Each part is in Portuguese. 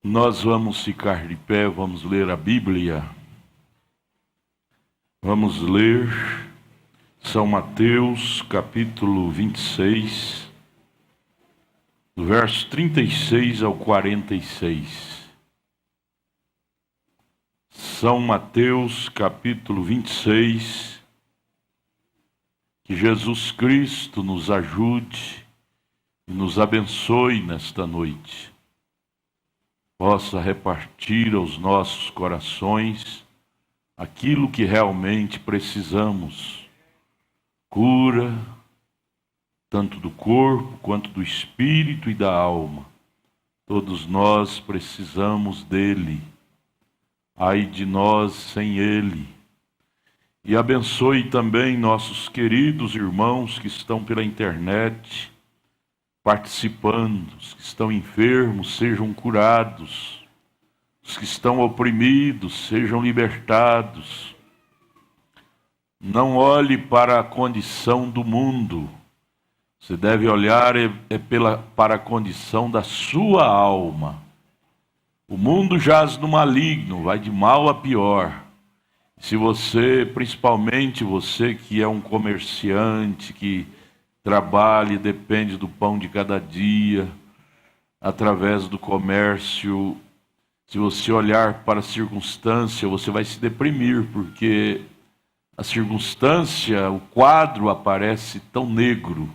Nós vamos ficar de pé, vamos ler a Bíblia. Vamos ler São Mateus, capítulo 26, do verso 36 ao 46. São Mateus, capítulo 26. Que Jesus Cristo nos ajude e nos abençoe nesta noite. Possa repartir aos nossos corações aquilo que realmente precisamos. Cura, tanto do corpo quanto do espírito e da alma. Todos nós precisamos dele. Ai de nós sem ele. E abençoe também nossos queridos irmãos que estão pela internet, participando. Os que estão enfermos sejam curados, os que estão oprimidos sejam libertados. Não olhe para a condição do mundo, você deve olhar para a condição da sua alma. O mundo jaz no maligno, vai de mal a pior. Se você, principalmente você que é um comerciante, que trabalha e depende do pão de cada dia, através do comércio, se você olhar para a circunstância, você vai se deprimir, porque a circunstância, o quadro aparece tão negro.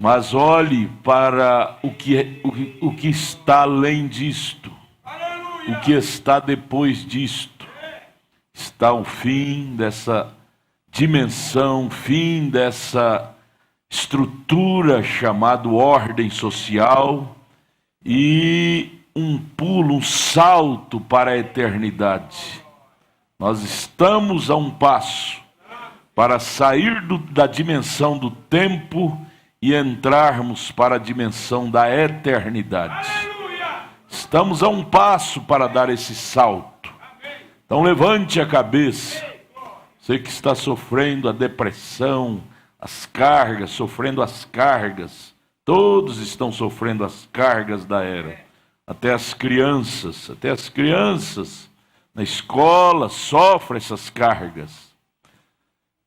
Mas olhe para o que está além disto, o que está depois disto. Está o fim dessa dimensão, fim dessa estrutura chamada ordem social e um pulo, um salto para a eternidade. Nós estamos a um passo para sair da dimensão do tempo e entrarmos para a dimensão da eternidade. Estamos a um passo para dar esse salto. Então levante a cabeça. Você que está sofrendo a depressão, as cargas, sofrendo as cargas. Todos estão sofrendo as cargas da era. Até as crianças na escola sofrem essas cargas.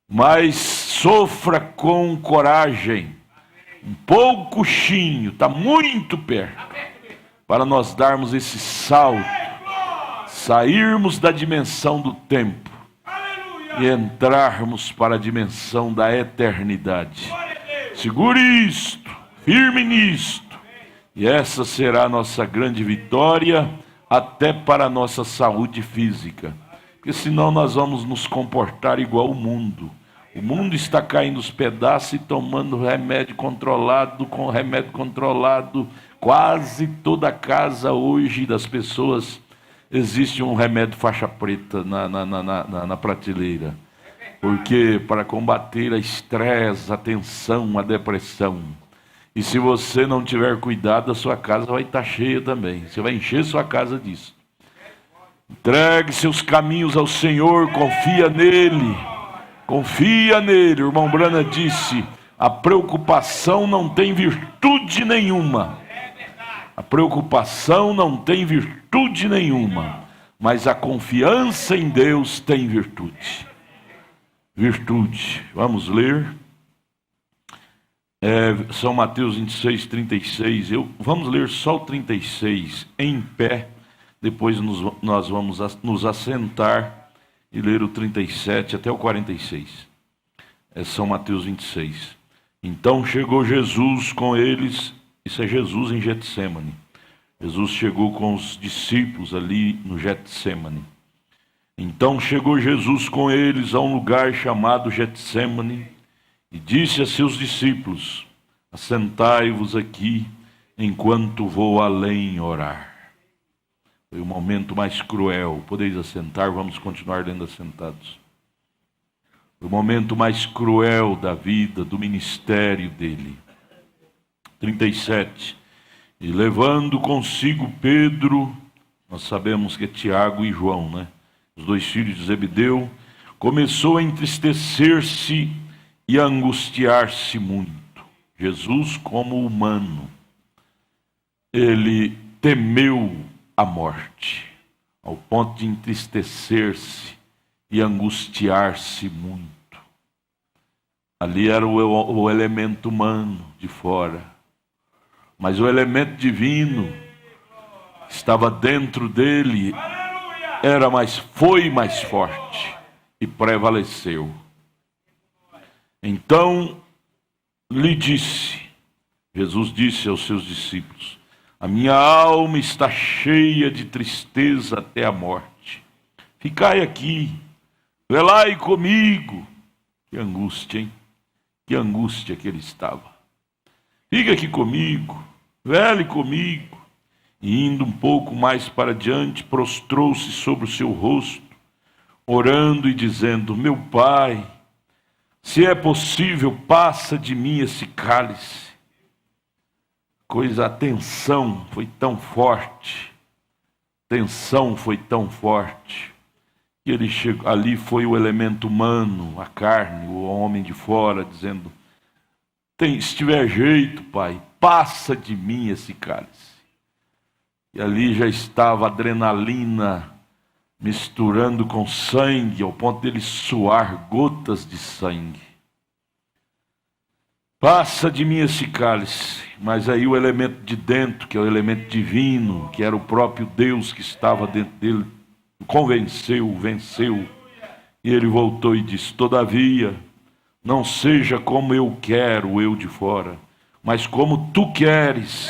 Mas sofra com coragem. Um pouquinho, está muito perto, para nós darmos esse salto, sairmos da dimensão do tempo e entrarmos para a dimensão da eternidade. Segure isto, firme nisto, e essa será a nossa grande vitória, até para a nossa saúde física, porque senão nós vamos nos comportar igual o mundo. O mundo está caindo aos pedaços e tomando remédio controlado, com remédio controlado. Quase toda a casa hoje das pessoas existe um remédio faixa preta na prateleira. Porque para combater a estresse, a tensão, a depressão. E se você não tiver cuidado, a sua casa vai estar cheia também. Você vai encher sua casa disso. Entregue seus caminhos ao Senhor, confia nele. Confia nele. O irmão Brana disse: a preocupação não tem virtude nenhuma. A preocupação não tem virtude nenhuma, mas a confiança em Deus tem virtude. Virtude. Vamos ler. São Mateus 26, 36. Vamos ler só o 36 em pé. Depois nós vamos nos assentar e ler o 37 até o 46. São Mateus 26. Então chegou Jesus com eles. Isso é Jesus em Getsêmani. Jesus chegou com os discípulos ali no Getsêmani. Então chegou Jesus com eles a um lugar chamado Getsêmani e disse a seus discípulos: assentai-vos aqui enquanto vou além orar. Foi o momento mais cruel. Podeis assentar, vamos continuar lendo assentados. Foi o momento mais cruel da vida, do ministério dele. 37. E levando consigo Pedro, nós sabemos que é Tiago e João, né? Os dois filhos de Zebedeu, começou a entristecer-se e a angustiar-se muito. Jesus, como humano, ele temeu a morte, ao ponto de entristecer-se e angustiar-se muito. Ali era o elemento humano de fora, mas o elemento divino estava dentro dele, foi mais forte e prevaleceu. Então Jesus disse aos seus discípulos: a minha alma está cheia de tristeza até a morte. Ficai aqui, velai comigo. Que angústia, hein? Que angústia que ele estava. Fica aqui comigo, vele comigo. E indo um pouco mais para diante, prostrou-se sobre o seu rosto, orando e dizendo: meu Pai, se é possível, passa de mim esse cálice. A tensão foi tão forte, que ele chegou, ali foi o elemento humano, a carne, o homem de fora, dizendo: se tiver jeito, Pai, passa de mim esse cálice. E ali já estava a adrenalina misturando com sangue, ao ponto dele suar gotas de sangue. Passa de mim esse cálice. Mas aí o elemento de dentro, que é o elemento divino, que era o próprio Deus que estava dentro dele, venceu. E ele voltou e disse: todavia, não seja como eu quero, o eu de fora, mas como tu queres.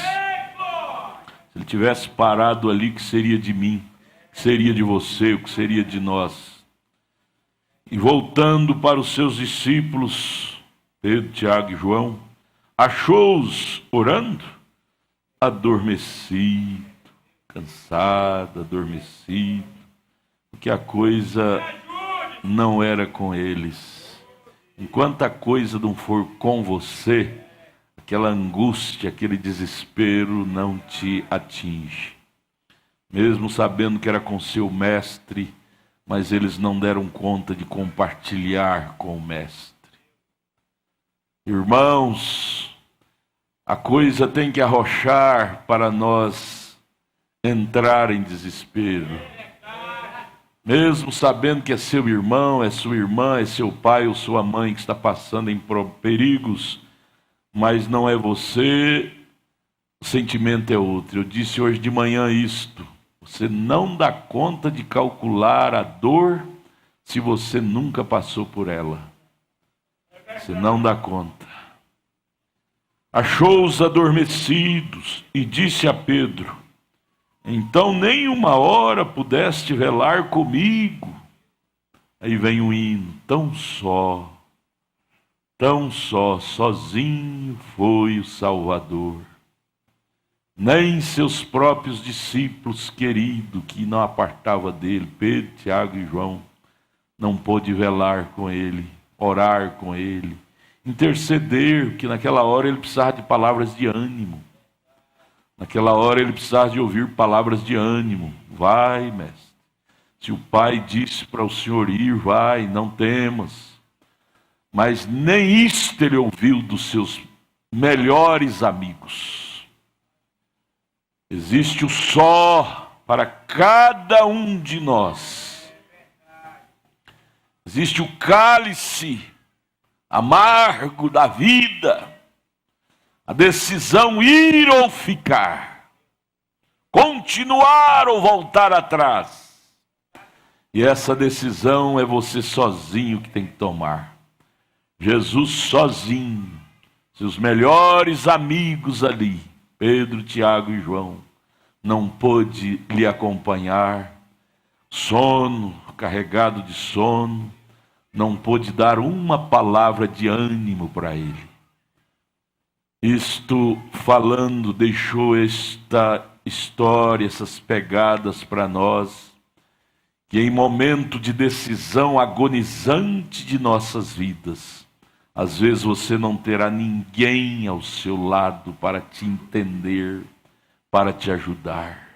Se ele tivesse parado ali, que seria de mim, que seria de você, o que seria de nós? E voltando para os seus discípulos, Pedro, Tiago e João, achou-os orando, adormecido, cansado, adormecido, porque a coisa não era com eles. Enquanto a coisa não for com você, aquela angústia, aquele desespero não te atinge. Mesmo sabendo que era com seu mestre, mas eles não deram conta de compartilhar com o mestre. Irmãos, a coisa tem que arrochar para nós entrar em desespero. Mesmo sabendo que é seu irmão, é sua irmã, é seu pai ou sua mãe que está passando em perigos, mas não é você, o sentimento é outro. Eu disse hoje de manhã isto: você não dá conta de calcular a dor se você nunca passou por ela. Você não dá conta. Achou-os adormecidos e disse a Pedro: então nem uma hora pudeste velar comigo. Aí vem o hino: tão só, sozinho foi o Salvador. Nem seus próprios discípulos queridos, que não apartava dele, Pedro, Tiago e João, não pôde velar com ele, orar com ele, interceder, que naquela hora ele precisava de palavras de ânimo. Naquela hora ele precisava de ouvir palavras de ânimo. Vai, mestre. Se o pai disse para o senhor ir, vai, não temas. Mas nem isto ele ouviu dos seus melhores amigos. Existe o só para cada um de nós. Existe o cálice amargo da vida. A decisão ir ou ficar. Continuar ou voltar atrás. E essa decisão é você sozinho que tem que tomar. Jesus sozinho, seus melhores amigos ali, Pedro, Tiago e João, não pôde lhe acompanhar, sono, carregado de sono, não pôde dar uma palavra de ânimo para ele. Isto falando, deixou esta história, essas pegadas para nós, que em momento de decisão agonizante de nossas vidas, às vezes você não terá ninguém ao seu lado para te entender, para te ajudar.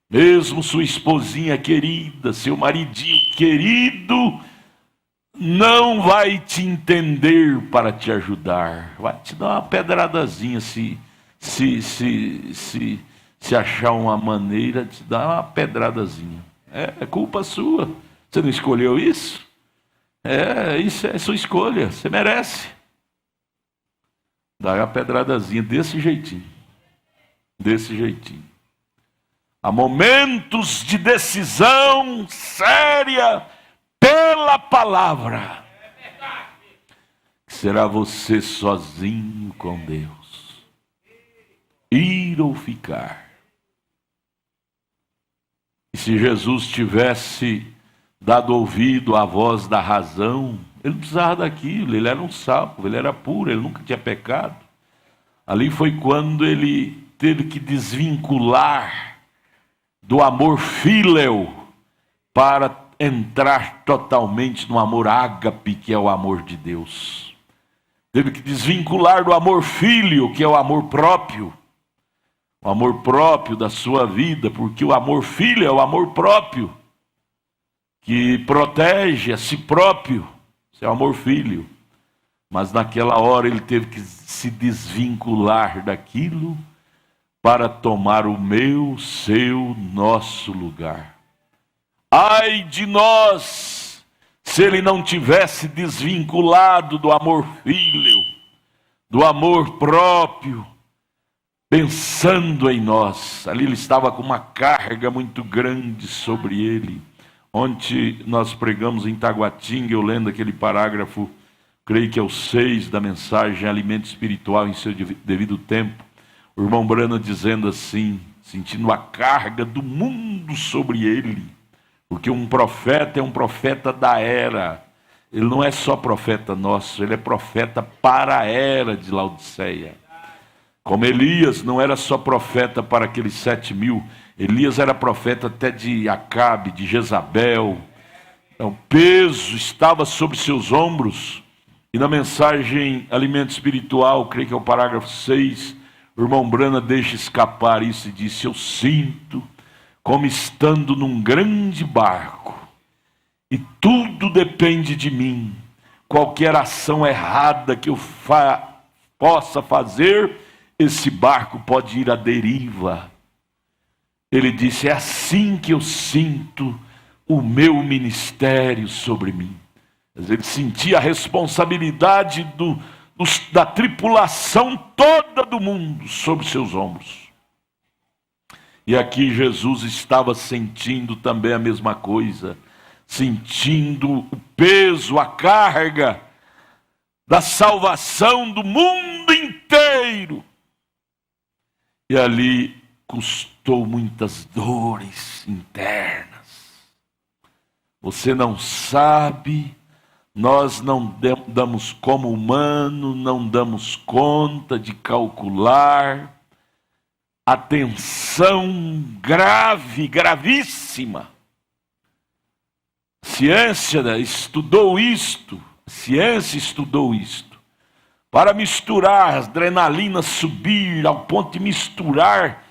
Mesmo sua esposinha querida, seu maridinho querido, não vai te entender para te ajudar. Vai te dar uma pedradazinha se se achar uma maneira de dar uma pedradazinha. É culpa sua. Você não escolheu isso? Isso é sua escolha. Você merece. Dá uma pedradazinha desse jeitinho. Desse jeitinho. Há momentos de decisão séria pela palavra. Será você sozinho com Deus. Ir ou ficar. E se Jesus tivesse dado ouvido à voz da razão, ele não precisava daquilo, ele era um salvo, ele era puro, ele nunca tinha pecado. Ali foi quando ele teve que desvincular do amor fíleo para entrar totalmente no amor ágape, que é o amor de Deus. Teve que desvincular do amor filho, que é o amor próprio. O amor próprio da sua vida, porque o amor filho é o amor próprio, que protege a si próprio. Isso é o amor filho. Mas naquela hora ele teve que se desvincular daquilo para tomar o meu, seu, nosso lugar. Ai de nós, se ele não tivesse desvinculado do amor filho, do amor próprio, pensando em nós. Ali ele estava com uma carga muito grande sobre ele. Ontem nós pregamos em Taguatinga, eu lendo aquele parágrafo, creio que é o 6 da mensagem Alimento Espiritual em seu devido tempo. O irmão Brana dizendo assim, sentindo a carga do mundo sobre ele. Porque um profeta é um profeta da era. Ele não é só profeta nosso, ele é profeta para a era de Laodiceia. Como Elias não era só profeta para aqueles 7.000, Elias era profeta até de Acabe, de Jezabel. Então, o peso estava sobre seus ombros. E na mensagem Alimento Espiritual, creio que é o parágrafo 6, o irmão Brana deixa escapar isso e disse: eu sinto como estando num grande barco, e tudo depende de mim. Qualquer ação errada que eu possa fazer, esse barco pode ir à deriva. Ele disse: é assim que eu sinto o meu ministério sobre mim. Ele sentia a responsabilidade da tripulação toda do mundo sobre seus ombros. E aqui Jesus estava sentindo também a mesma coisa, sentindo o peso, a carga da salvação do mundo inteiro. E ali custou muitas dores internas. Você não sabe, nós não damos como humano, não damos conta de calcular a tensão grave, gravíssima. A ciência estudou isto, para misturar, as adrenalinas subir ao ponto de misturar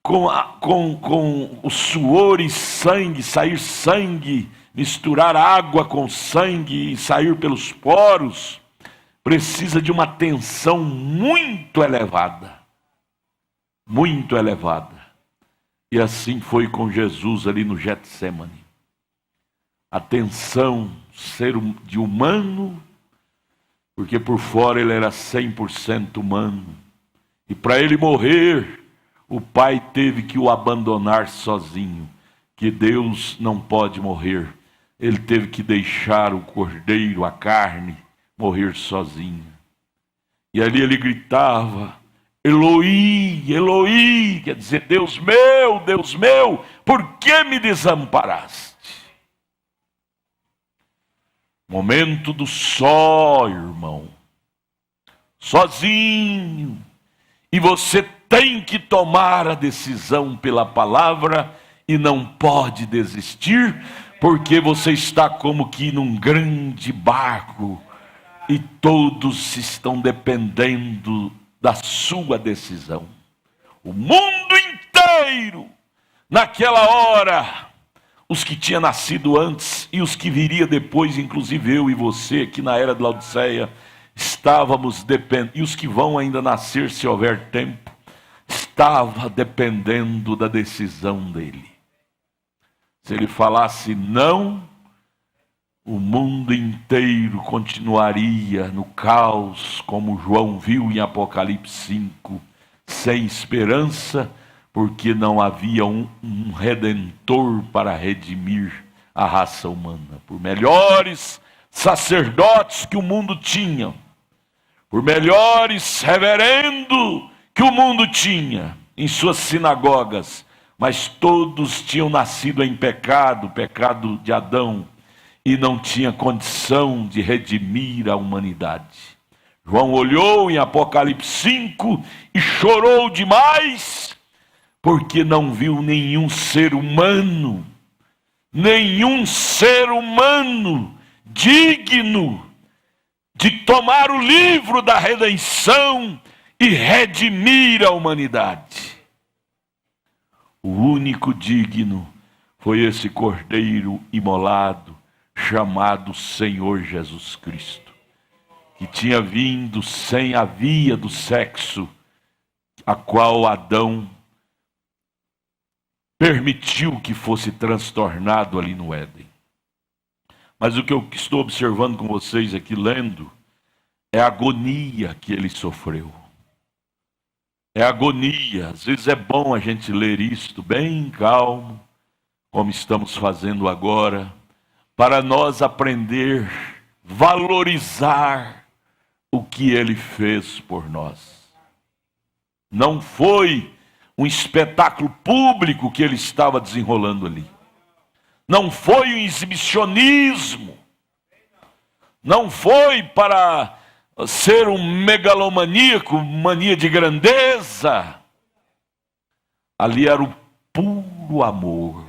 com o suor e sangue, sair sangue, misturar água com sangue e sair pelos poros, precisa de uma tensão muito elevada. Muito elevada. E assim foi com Jesus ali no Getsêmani. A tensão, ser de humano, porque por fora ele era 100% humano. E para ele morrer, o Pai teve que o abandonar sozinho. Que Deus não pode morrer. Ele teve que deixar o cordeiro, a carne, morrer sozinho. E ali ele gritava: Eloi, Eloi, quer dizer, Deus meu, por que me desamparaste? Momento do só, irmão. Sozinho. E você tem que tomar a decisão pela palavra e não pode desistir, porque você está como que num grande barco e todos estão dependendo da sua decisão. O mundo inteiro, naquela hora, os que tinham nascido antes e os que viria depois, inclusive eu e você, aqui na era de Laodiceia, estávamos dependendo, e os que vão ainda nascer se houver tempo, estava dependendo da decisão dele. Se ele falasse não, o mundo inteiro continuaria no caos, como João viu em Apocalipse 5, sem esperança, porque não havia um redentor para redimir a raça humana. Por melhores sacerdotes que o mundo tinha, por melhores reverendo que o mundo tinha em suas sinagogas, mas todos tinham nascido em pecado, pecado de Adão, e não tinha condição de redimir a humanidade. João olhou em Apocalipse 5 e chorou demais, porque não viu nenhum ser humano digno de tomar o livro da redenção e redimir a humanidade. O único digno foi esse cordeiro imolado, chamado Senhor Jesus Cristo, que tinha vindo sem a via do sexo, a qual Adão permitiu que fosse transtornado ali no Éden. Mas o que eu estou observando com vocês aqui, lendo, é a agonia que ele sofreu. É agonia. Às vezes é bom a gente ler isto bem calmo, como estamos fazendo agora, para nós aprender, valorizar o que ele fez por nós. Não foi um espetáculo público que ele estava desenrolando ali. Não foi um exibicionismo. Não foi para ser um megalomaníaco, mania de grandeza. Ali era o puro amor.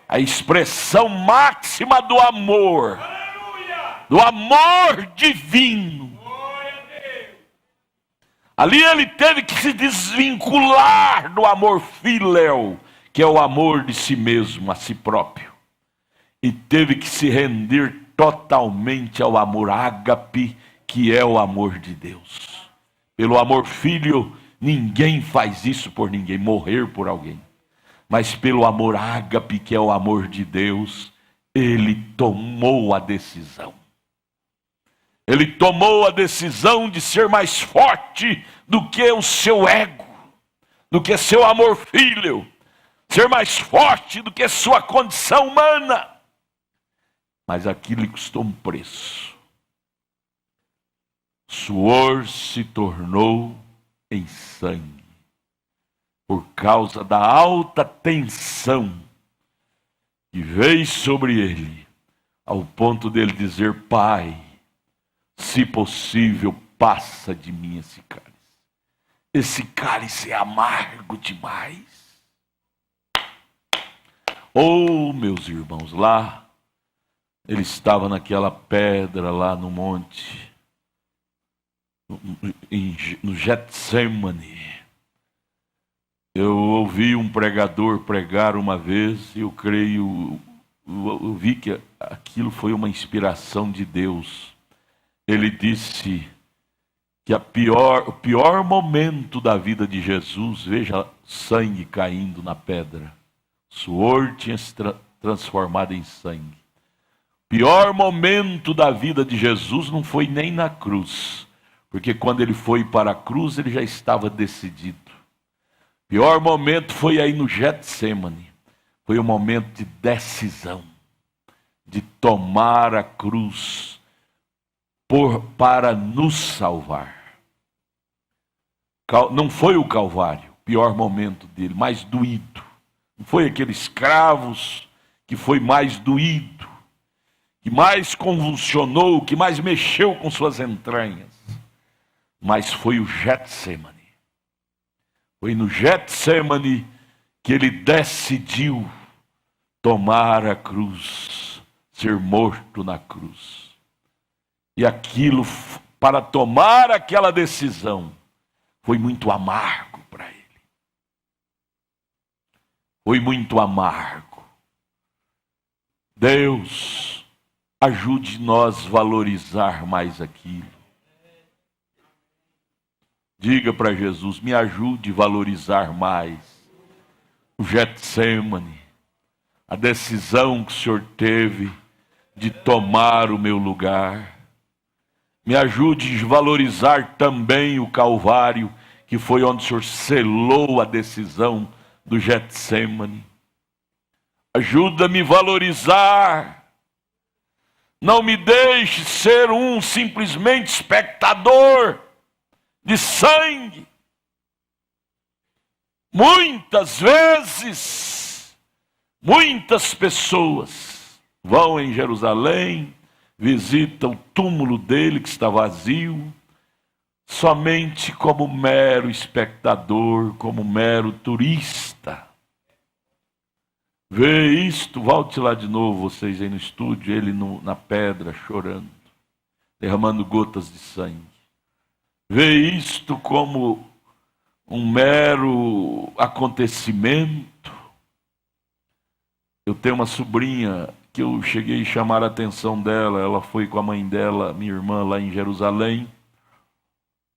A expressão máxima do amor divino. Ali ele teve que se desvincular do amor filéu, que é o amor de si mesmo, a si próprio. E teve que se render totalmente ao amor ágape, que é o amor de Deus. Pelo amor filho, ninguém faz isso por ninguém, morrer por alguém. Mas pelo amor ágape, que é o amor de Deus, ele tomou a decisão. Ele tomou a decisão de ser mais forte do que o seu ego, do que seu amor filho, ser mais forte do que sua condição humana. Mas aquilo lhe custou um preço. Suor se tornou em sangue, por causa da alta tensão que veio sobre ele, ao ponto dele dizer: Pai, se possível, passa de mim esse cálice. Esse cálice é amargo demais. Oh, meus irmãos, lá, ele estava naquela pedra lá no monte, no Getsemane. Eu ouvi um pregador pregar uma vez, e eu creio, eu vi que aquilo foi uma inspiração de Deus. Ele disse que o pior momento da vida de Jesus, veja, sangue caindo na pedra. O suor tinha se transformado em sangue. O pior momento da vida de Jesus não foi nem na cruz, porque quando ele foi para a cruz, ele já estava decidido. O pior momento foi aí no Getsemane. Foi um momento de decisão, de tomar a cruz para nos salvar. Não foi o Calvário, o pior momento dele, mais doído. Não foi aqueles escravos que foi mais doído, que mais convulsionou, que mais mexeu com suas entranhas. Mas foi o Getsemane. Foi no Getsemane que ele decidiu tomar a cruz, ser morto na cruz. E aquilo, para tomar aquela decisão, foi muito amargo para ele. Foi muito amargo. Deus, ajude nós a valorizar mais aquilo. Diga para Jesus, me ajude a valorizar mais o Getsêmani, a decisão que o Senhor teve de tomar o meu lugar. Me ajude a valorizar também o Calvário, que foi onde o Senhor selou a decisão do Getsêmani. Ajuda-me a valorizar. Não me deixe ser um simplesmente espectador de sangue. Muitas vezes, muitas pessoas vão em Jerusalém, visitam o túmulo dele que está vazio, somente como mero espectador, como mero turista. Vê isto, volte lá de novo, vocês aí no estúdio, ele na pedra chorando, derramando gotas de sangue. Vê isto como um mero acontecimento. Eu tenho uma sobrinha que eu cheguei a chamar a atenção dela, ela foi com a mãe dela, minha irmã, lá em Jerusalém,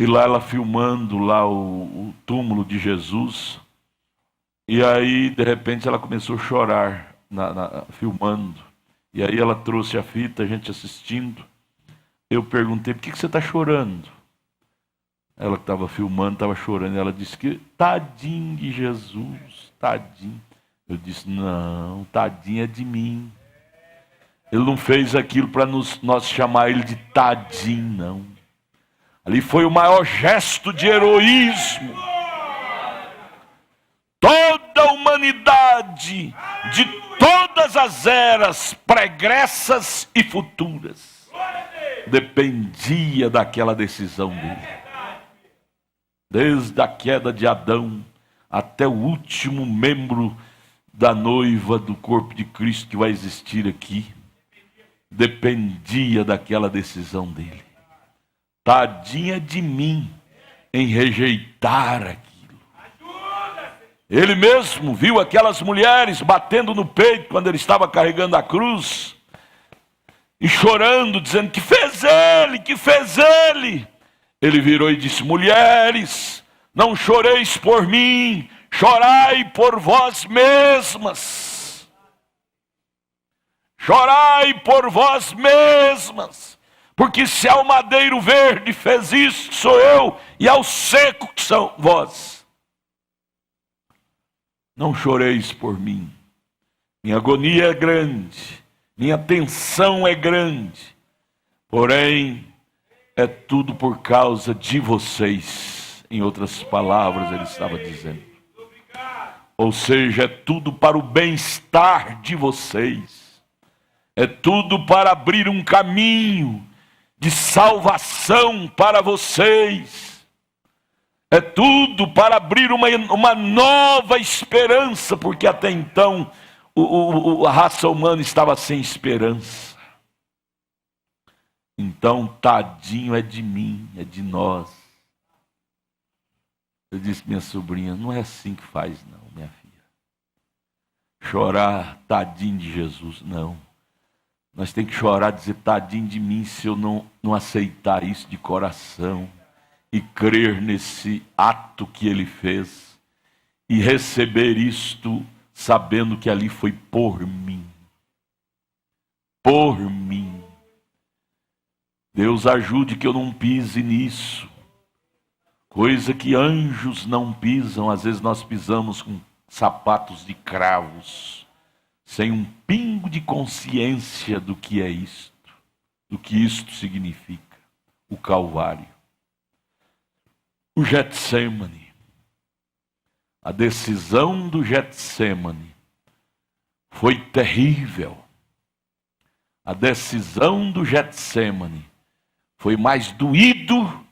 e lá ela filmando lá o túmulo de Jesus, e aí de repente ela começou a chorar, filmando, e aí ela trouxe a fita, a gente assistindo, eu perguntei, por que você está chorando? Ela que estava filmando, estava chorando, ela disse que tadinho de Jesus, tadinho. Eu disse, não, tadinho é de mim. Ele não fez aquilo para nós chamar ele de tadinho, não. Ali foi o maior gesto de heroísmo. Toda a humanidade, de todas as eras, pregressas e futuras, dependia daquela decisão dele. Desde a queda de Adão até o último membro da noiva do corpo de Cristo que vai existir aqui, dependia daquela decisão dele. Tadinha de mim em rejeitar aquilo. Ele mesmo viu aquelas mulheres batendo no peito quando ele estava carregando a cruz e chorando, dizendo que fez ele, que fez ele. Ele virou e disse, mulheres, não choreis por mim, chorai por vós mesmas. Chorai por vós mesmas. Porque se ao madeiro verde fez isso, que sou eu, e ao seco que são vós. Não choreis por mim. Minha agonia é grande, minha tensão é grande. Porém, é tudo por causa de vocês. Em outras palavras, ele estava dizendo. Ou seja, é tudo para o bem-estar de vocês. É tudo para abrir um caminho de salvação para vocês. É tudo para abrir uma nova esperança, porque até então a raça humana estava sem esperança. Então, tadinho é de mim, é de nós. Eu disse, minha sobrinha, não é assim que faz não, minha filha. Chorar, tadinho de Jesus, não. Nós temos que chorar, dizer, tadinho de mim, se eu não aceitar isso de coração e crer nesse ato que ele fez e receber isto sabendo que ali foi por mim. Por mim. Deus ajude que eu não pise nisso. Coisa que anjos não pisam, às vezes nós pisamos com sapatos de cravos, sem um pingo de consciência do que é isto, do que isto significa, o Calvário. O Getsêmani, a decisão do Getsêmani foi terrível. A decisão do Getsêmani foi mais doído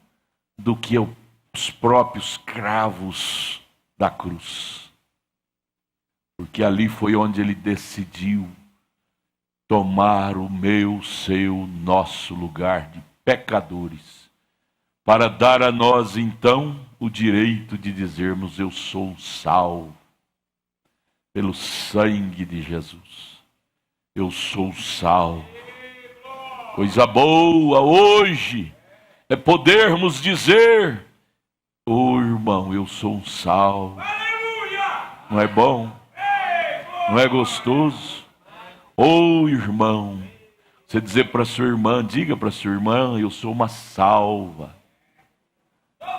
do que os próprios cravos da cruz. Porque ali foi onde ele decidiu tomar o meu, seu, nosso lugar de pecadores, para dar a nós então o direito de dizermos, eu sou salvo pelo sangue de Jesus. Eu sou salvo. Coisa boa hoje é podermos dizer Ô irmão, eu sou um sal. Não é bom? Não é gostoso? Ô irmão, você dizer para sua irmã, diga para sua irmã, eu sou uma salva.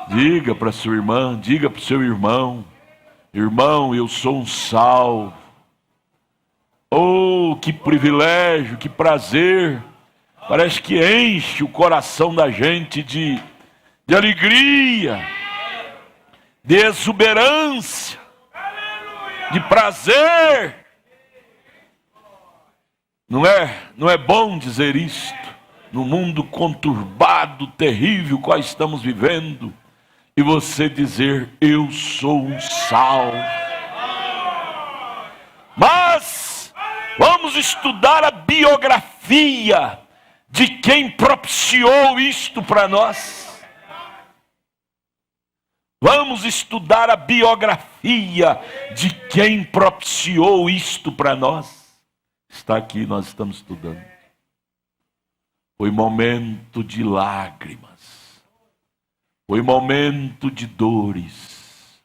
Diga para sua irmã, diga para o seu irmão, irmão, eu sou um salvo. Oh, que privilégio, que prazer. Parece que enche o coração da gente de alegria, de exuberância, de prazer. Não é bom dizer isto no mundo conturbado, terrível, qual estamos vivendo, e você dizer, eu sou um salvo. Mas vamos estudar a biografia de quem propiciou isto para nós. Vamos estudar a biografia de quem propiciou isto para nós. Está aqui, nós estamos estudando. Foi momento de lágrimas. Foi momento de dores.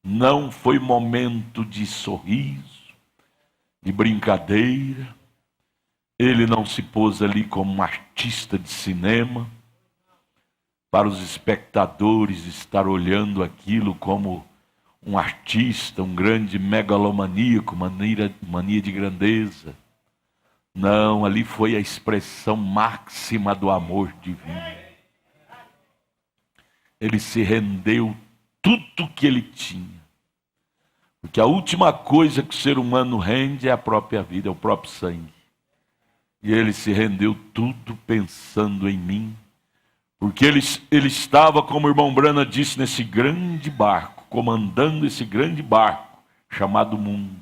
Não foi momento de sorriso, de brincadeira. Ele não se pôs ali como um artista de cinema, para os espectadores estar olhando aquilo como um artista, um grande megalomaníaco, mania de grandeza. Não, ali foi a expressão máxima do amor divino. Ele se rendeu tudo que ele tinha. Porque a última coisa que o ser humano rende é a própria vida, é o próprio sangue. E ele se rendeu tudo pensando em mim. Porque ele estava, como o irmão Brana disse, nesse grande barco, comandando esse grande barco chamado mundo.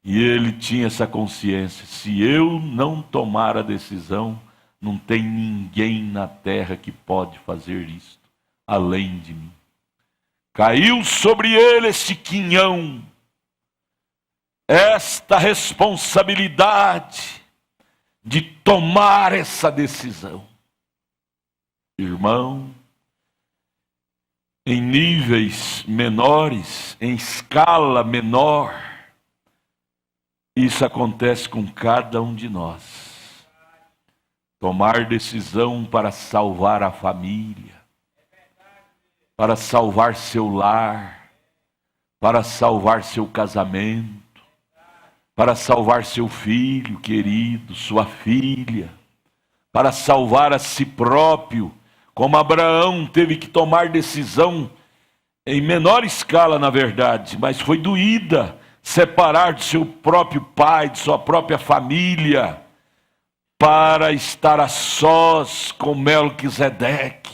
E ele tinha essa consciência, se eu não tomar a decisão, não tem ninguém na terra que pode fazer isto, além de mim. Caiu sobre ele esse quinhão, esta responsabilidade de tomar essa decisão. Irmão, em níveis menores, em escala menor, isso acontece com cada um de nós. Tomar decisão para salvar a família, para salvar seu lar, para salvar seu casamento, para salvar seu filho querido, sua filha, para salvar a si próprio, como Abraão teve que tomar decisão em menor escala, na verdade, mas foi doída, separar de seu próprio pai, de sua própria família, para estar a sós com Melquisedeque,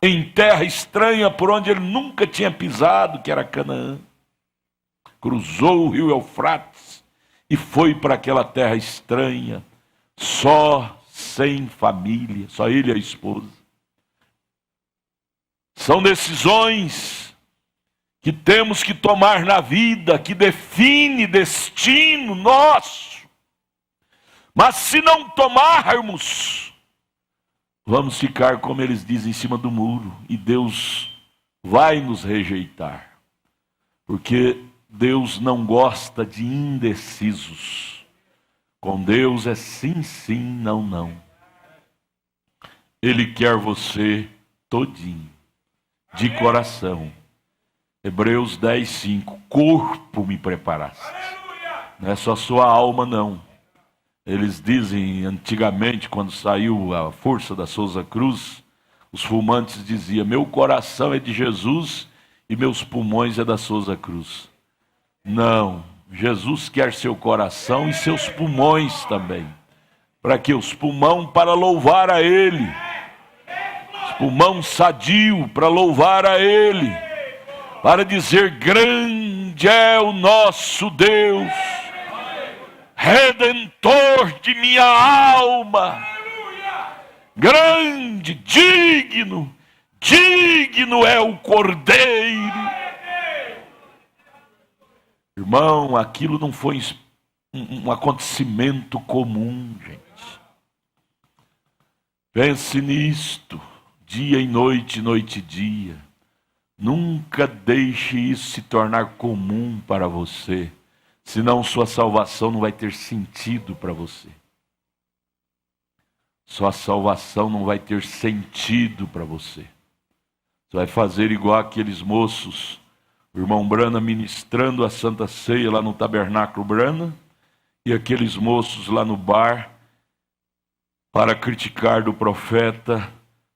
em terra estranha por onde ele nunca tinha pisado, que era Canaã. Cruzou o rio Eufrates e foi para aquela terra estranha, só, sem família, só ele e a esposa. São decisões que temos que tomar na vida, que define destino nosso. Mas se não tomarmos, vamos ficar, como eles dizem, em cima do muro, e Deus vai nos rejeitar. Porque Deus não gosta de indecisos. Com Deus é sim, sim, não, não. Ele quer você todinho, de coração. Hebreus 10, 5. Corpo me preparaste. Não é só sua alma, não. Eles dizem, antigamente, quando saiu a força da Souza Cruz, os fumantes diziam, meu coração é de Jesus e meus pulmões é da Souza Cruz. Não, Jesus quer seu coração e seus pulmões também. Para quê? Os pulmões para louvar a Ele. Os pulmões sadio para louvar a Ele. Para dizer, grande é o nosso Deus, Redentor de minha alma, grande, digno é o Cordeiro. Irmão, aquilo não foi um acontecimento comum, gente. Pense nisto, dia e noite, noite e dia. Nunca deixe isso se tornar comum para você, senão sua salvação não vai ter sentido para você. Sua salvação não vai ter sentido para você. Você vai fazer igual aqueles moços, o irmão Brana ministrando a Santa Ceia lá no Tabernáculo Brana, e aqueles moços lá no bar, para criticar do profeta,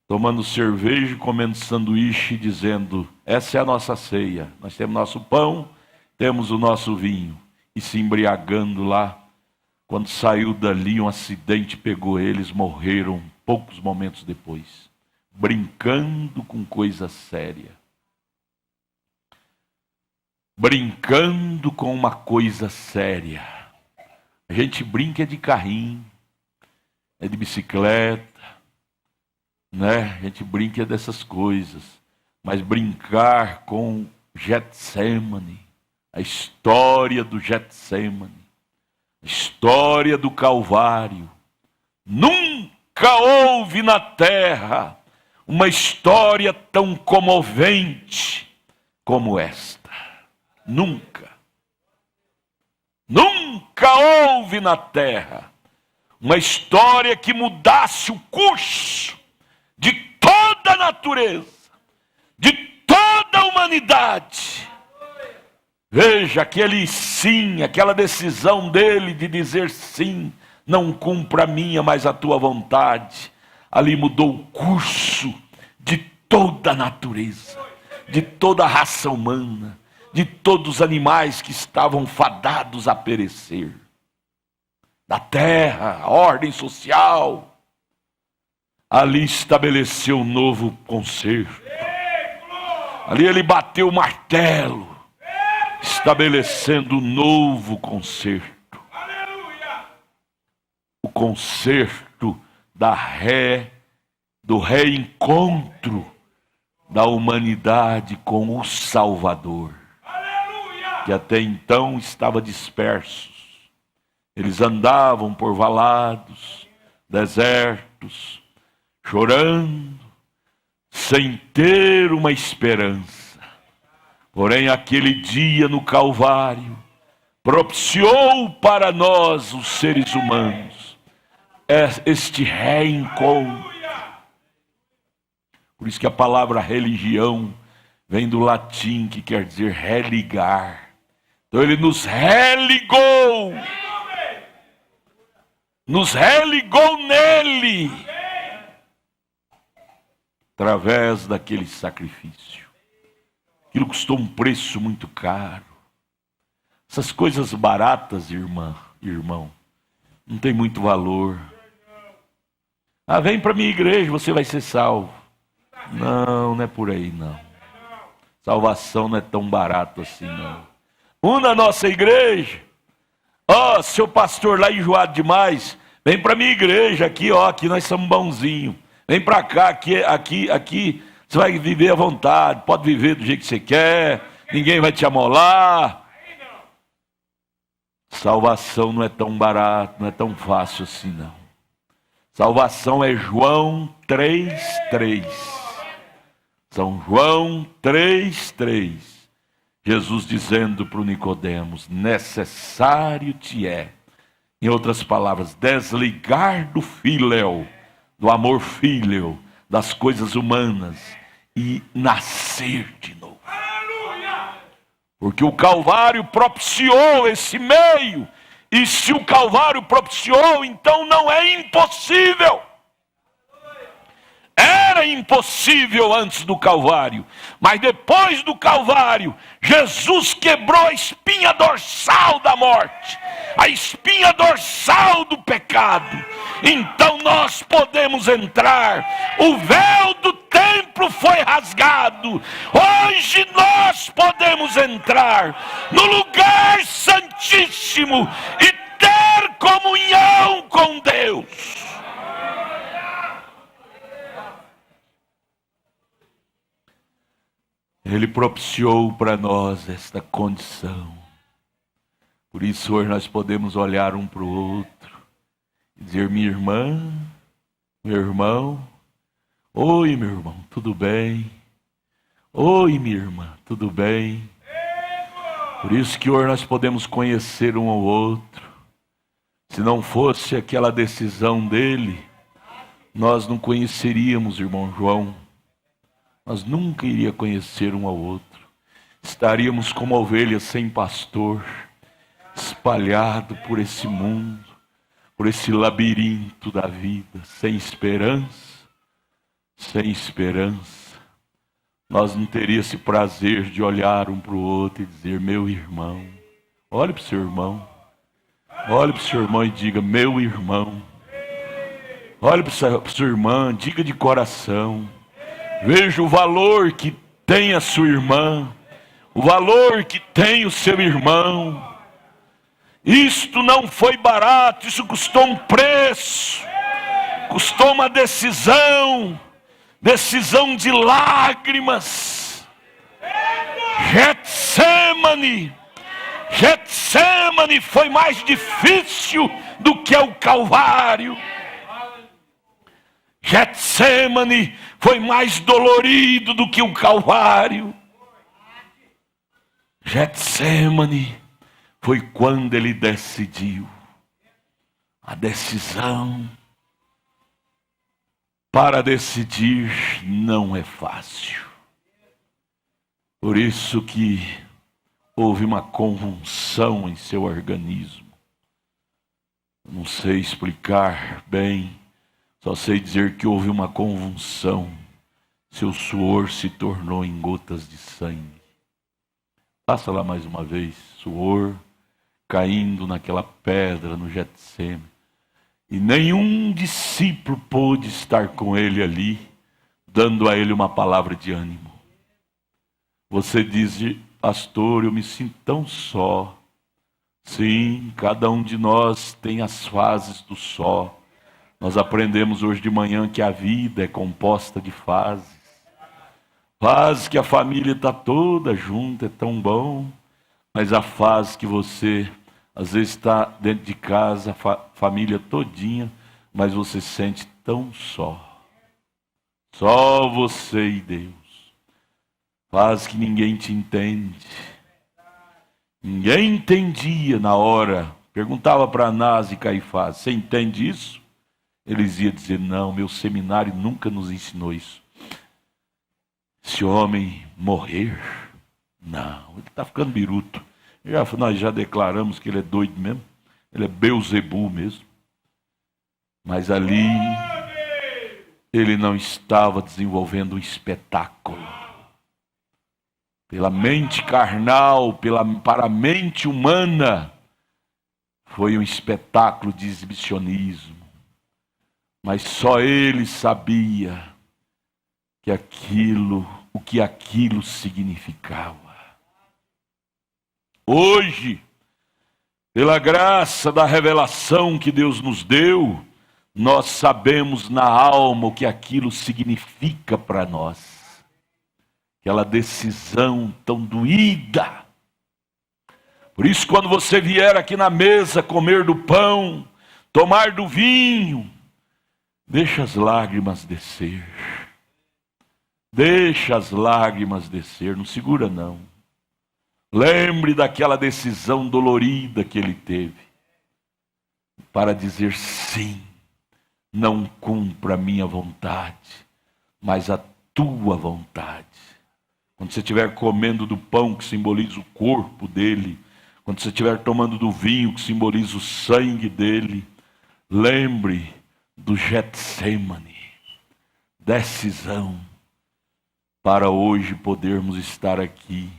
tomando cerveja e comendo sanduíche, dizendo: essa é a nossa ceia, nós temos nosso pão, temos o nosso vinho, e se embriagando lá. Quando saiu dali, um acidente pegou eles, morreram poucos momentos depois, brincando com coisa séria. Brincando com uma coisa séria. A gente brinca de carrinho, é de bicicleta, né? A gente brinca dessas coisas. Mas brincar com Getsemane, a história do Getsemane, a história do Calvário. Nunca houve na terra uma história tão comovente como esta. Nunca. Nunca houve na terra uma história que mudasse o curso de toda a natureza, de toda a humanidade. Veja aquele sim, aquela decisão dele de dizer sim, não cumpra a minha, mas a tua vontade. Ali mudou o curso de toda a natureza, de toda a raça humana, de todos os animais que estavam fadados a perecer. Da terra, a ordem social. Ali estabeleceu um novo concerto. Ali ele bateu o martelo, estabelecendo um novo concerto. O concerto do reencontro da humanidade com o Salvador, que até então estava dispersos. Eles andavam por valados, desertos, chorando, sem ter uma esperança. Porém, aquele dia no Calvário propiciou para nós, os seres humanos, este reencontro. Por isso que a palavra religião vem do latim, que quer dizer religar. Então ele nos religou. Nos religou nele. Através daquele sacrifício. Aquilo custou um preço muito caro. Essas coisas baratas, irmão, não tem muito valor. Ah, vem para minha igreja, você vai ser salvo. Não, não é por aí não. Salvação não é tão barato assim não. Na nossa igreja. Seu pastor lá enjoado demais, vem para minha igreja aqui, aqui nós somos bonzinhos. Vem para cá, aqui você vai viver à vontade, pode viver do jeito que você quer, ninguém vai te amolar. Salvação não é tão barato, não é tão fácil assim não. Salvação é João 3:3. São João 3:3. Jesus dizendo para o Nicodemos: necessário te é, em outras palavras, desligar do filéu, do amor fíleo, das coisas humanas, e nascer de novo. Porque o Calvário propiciou esse meio, e se o Calvário propiciou, então não é impossível. Era impossível antes do Calvário, mas depois do Calvário, Jesus quebrou a espinha dorsal da morte, a espinha dorsal do pecado. Então nós podemos entrar. O véu do templo foi rasgado. Hoje nós podemos entrar no lugar santíssimo e ter comunhão com Deus. Ele propiciou para nós esta condição. Por isso hoje nós podemos olhar um para o outro e dizer: minha irmã, meu irmão, oi meu irmão, tudo bem? Oi, minha irmã, tudo bem? Por isso que hoje nós podemos conhecer um ao outro. Se não fosse aquela decisão dele, nós não conheceríamos o irmão João. Nós nunca iríamos conhecer um ao outro. Estaríamos como ovelhas sem pastor, espalhado por esse mundo, por esse labirinto da vida, sem esperança, sem esperança. Nós não teríamos esse prazer de olhar um para o outro e dizer: meu irmão. Olhe para o seu irmão. Olhe para o seu irmão e diga: meu irmão. Olhe para a sua irmã, diga de coração. Veja o valor que tem a sua irmã, o valor que tem o seu irmão. Isto não foi barato, isso custou um preço, custou uma decisão de lágrimas. Getsemane foi mais difícil do que o Calvário. Getsemane foi mais dolorido do que o Calvário. Getsemane foi quando ele decidiu. A decisão para decidir não é fácil. Por isso que houve uma convulsão em seu organismo. Não sei explicar bem, só sei dizer que houve uma convulsão. Seu suor se tornou em gotas de sangue. Passa lá mais uma vez, suor caindo naquela pedra no Getsemane. E nenhum discípulo pôde estar com ele ali, dando a ele uma palavra de ânimo. Você diz: pastor, eu me sinto tão só. Sim, cada um de nós tem as fases do só. Nós aprendemos hoje de manhã que a vida é composta de fases. Fase que a família está toda junta, é tão bom. Mas a fase que você, às vezes, está dentro de casa, a família todinha, mas você se sente tão só. Só você e Deus. Fase que ninguém te entende. Ninguém entendia na hora. Perguntava para Anás e Caifás: você entende isso? Eles iam dizer: não, meu seminário nunca nos ensinou isso. Esse homem morrer? Não, ele está ficando biruto. Nós já declaramos que ele é doido mesmo. Ele é Beuzebu mesmo. Mas ali, ele não estava desenvolvendo um espetáculo. Pela mente carnal, para a mente humana, foi um espetáculo de exibicionismo. Mas só ele sabia o que aquilo significava. Hoje, pela graça da revelação que Deus nos deu, nós sabemos na alma o que aquilo significa para nós. Aquela decisão tão doída. Por isso, quando você vier aqui na mesa comer do pão, tomar do vinho, deixa as lágrimas descer. Deixa as lágrimas descer, não segura não. Lembre daquela decisão dolorida que ele teve. Para dizer: sim, não cumpra a minha vontade, mas a tua vontade. Quando você estiver comendo do pão que simboliza o corpo dele, quando você estiver tomando do vinho que simboliza o sangue dele, lembre do Getsemane. Decisão para hoje podermos estar aqui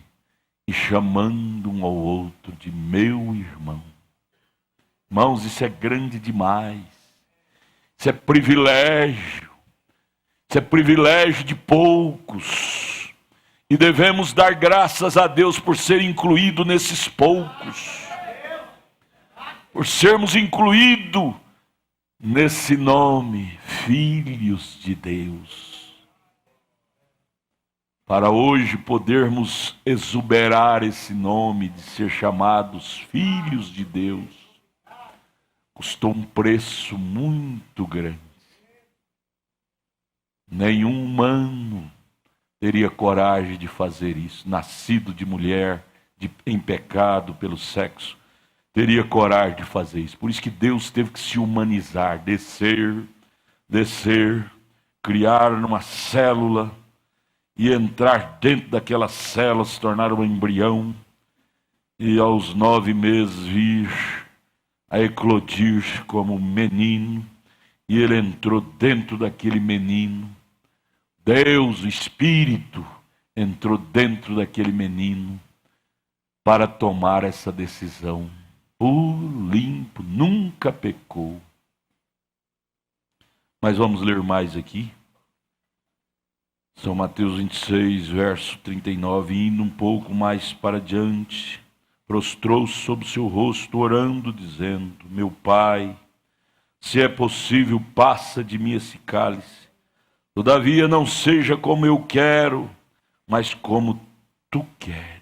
e chamando um ao outro de meu irmão. Irmãos, isso é grande demais. Isso é privilégio. Isso é privilégio de poucos. E devemos dar graças a Deus por ser incluído nesses poucos. Por sermos incluídos nesse nome, filhos de Deus. Para hoje podermos exuberar esse nome de ser chamados filhos de Deus, custou um preço muito grande. Nenhum humano teria coragem de fazer isso, nascido de mulher, em pecado pelo sexo, teria coragem de fazer isso. Por isso que Deus teve que se humanizar, descer, criar uma célula e entrar dentro daquela célula, se tornar um embrião, e aos 9 meses vir a eclodir como um menino, e ele entrou dentro daquele menino. Deus, o Espírito, entrou dentro daquele menino para tomar essa decisão. Puro, limpo, nunca pecou. Mas vamos ler mais aqui. São Mateus 26, verso 39, indo um pouco mais para diante, prostrou-se sobre o seu rosto, orando, dizendo: meu Pai, se é possível, passa de mim esse cálice. Todavia não seja como eu quero, mas como tu queres.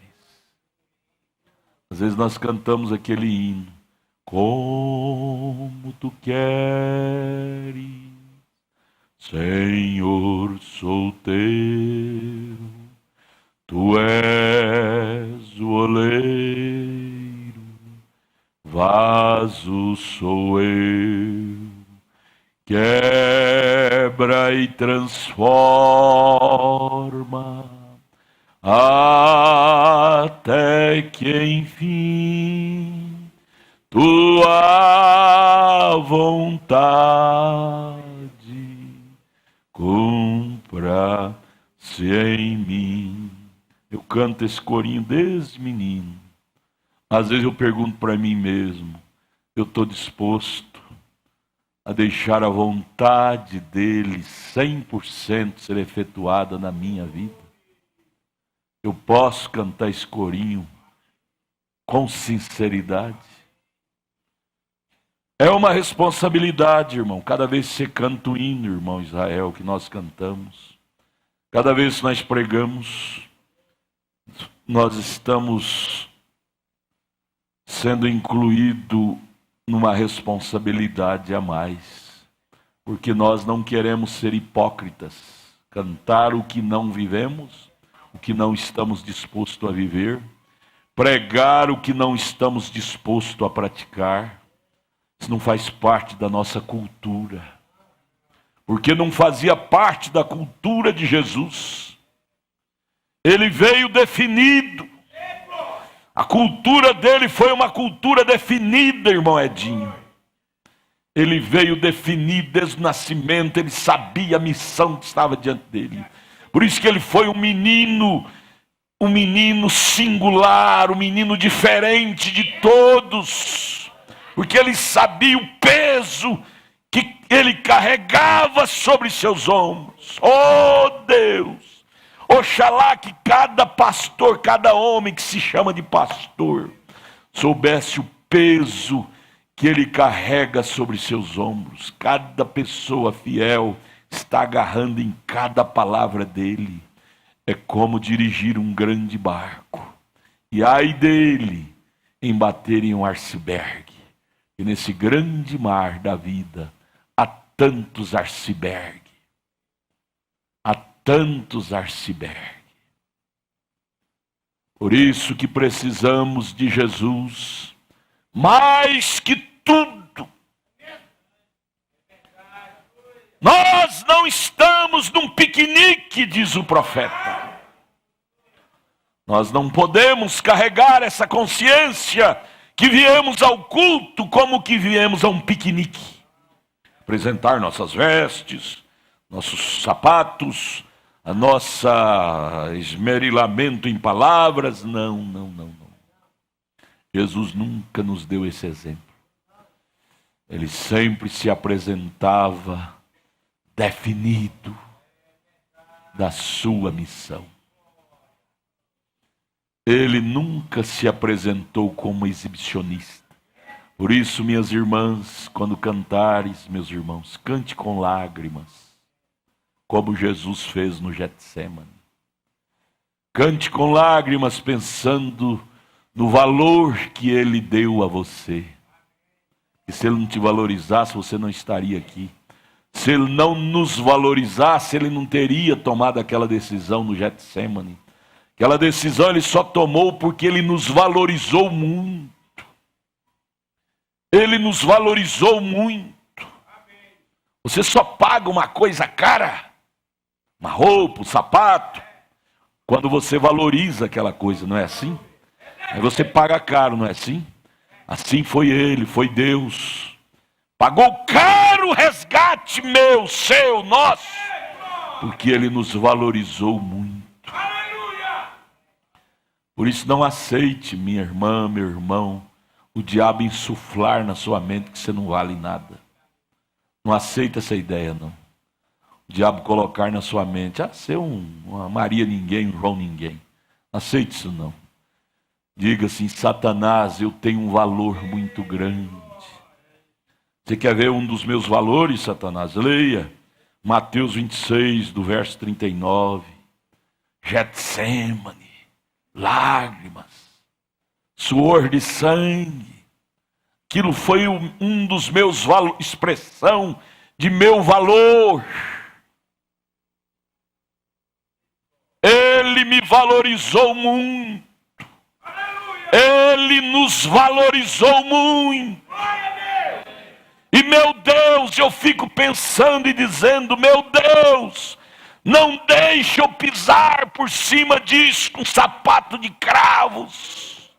Às vezes nós cantamos aquele hino: como tu queres, Senhor, sou teu. Tu és o oleiro, vaso sou eu. Quebra e transforma, até que enfim tua vontade cumpra-se em mim. Eu canto esse corinho desde menino. Às vezes eu pergunto para mim mesmo: eu estou disposto a deixar a vontade dele 100% ser efetuada na minha vida? Eu posso cantar esse corinho com sinceridade? É uma responsabilidade, irmão. Cada vez que você canta o hino, irmão Israel, que nós cantamos, cada vez que nós pregamos, nós estamos sendo incluídos numa responsabilidade a mais, porque nós não queremos ser hipócritas, cantar o que não vivemos, o que não estamos dispostos a viver, pregar o que não estamos dispostos a praticar. Isso não faz parte da nossa cultura, porque não fazia parte da cultura de Jesus. Ele veio definido. A cultura dele foi uma cultura definida, irmão Edinho. Ele veio definido desde o nascimento, ele sabia a missão que estava diante dele. Por isso que ele foi um menino singular, um menino diferente de todos. Porque ele sabia o peso que ele carregava sobre seus ombros. Oh Deus! Oxalá que cada pastor, cada homem que se chama de pastor, soubesse o peso que ele carrega sobre seus ombros. Cada pessoa fiel está agarrando em cada palavra dele. É como dirigir um grande barco. E ai dele em bater em um iceberg. E nesse grande mar da vida há tantos icebergs. Tantos icebergs. Por isso que precisamos de Jesus mais que tudo. Nós não estamos num piquenique, diz o profeta. Nós não podemos carregar essa consciência que viemos ao culto como que viemos a um piquenique. Apresentar nossas vestes, nossos sapatos, a nossa esmerilamento em palavras. Não. Jesus nunca nos deu esse exemplo. Ele sempre se apresentava definido da sua missão. Ele nunca se apresentou como exibicionista. Por isso, minhas irmãs, quando cantares, meus irmãos, cante com lágrimas, como Jesus fez no Getsemane. Cante com lágrimas pensando no valor que ele deu a você. E se ele não te valorizasse, você não estaria aqui. Se ele não nos valorizasse, ele não teria tomado aquela decisão no Getsemane. Aquela decisão ele só tomou porque ele nos valorizou muito. Ele nos valorizou muito. Você só paga uma coisa cara, uma roupa, um sapato, quando você valoriza aquela coisa, não é assim? Aí você paga caro, não é assim? Assim foi ele, foi Deus. Pagou caro o resgate meu, seu, nosso, porque ele nos valorizou muito. Por isso não aceite, minha irmã, meu irmão, o diabo insuflar na sua mente que você não vale nada. Não aceita essa ideia, não. O diabo colocar na sua mente, você é uma Maria ninguém, um João ninguém. Não aceite isso, não. Diga assim, Satanás, eu tenho um valor muito grande. Você quer ver um dos meus valores, Satanás? Leia Mateus 26, do verso 39. Getsemane, lágrimas, suor de sangue. Aquilo foi um dos meus valores, expressão de meu valor. Ele me valorizou muito. Ele nos valorizou muito. E meu Deus, eu fico pensando e dizendo, meu Deus, não deixe eu pisar por cima disso com sapato de cravos.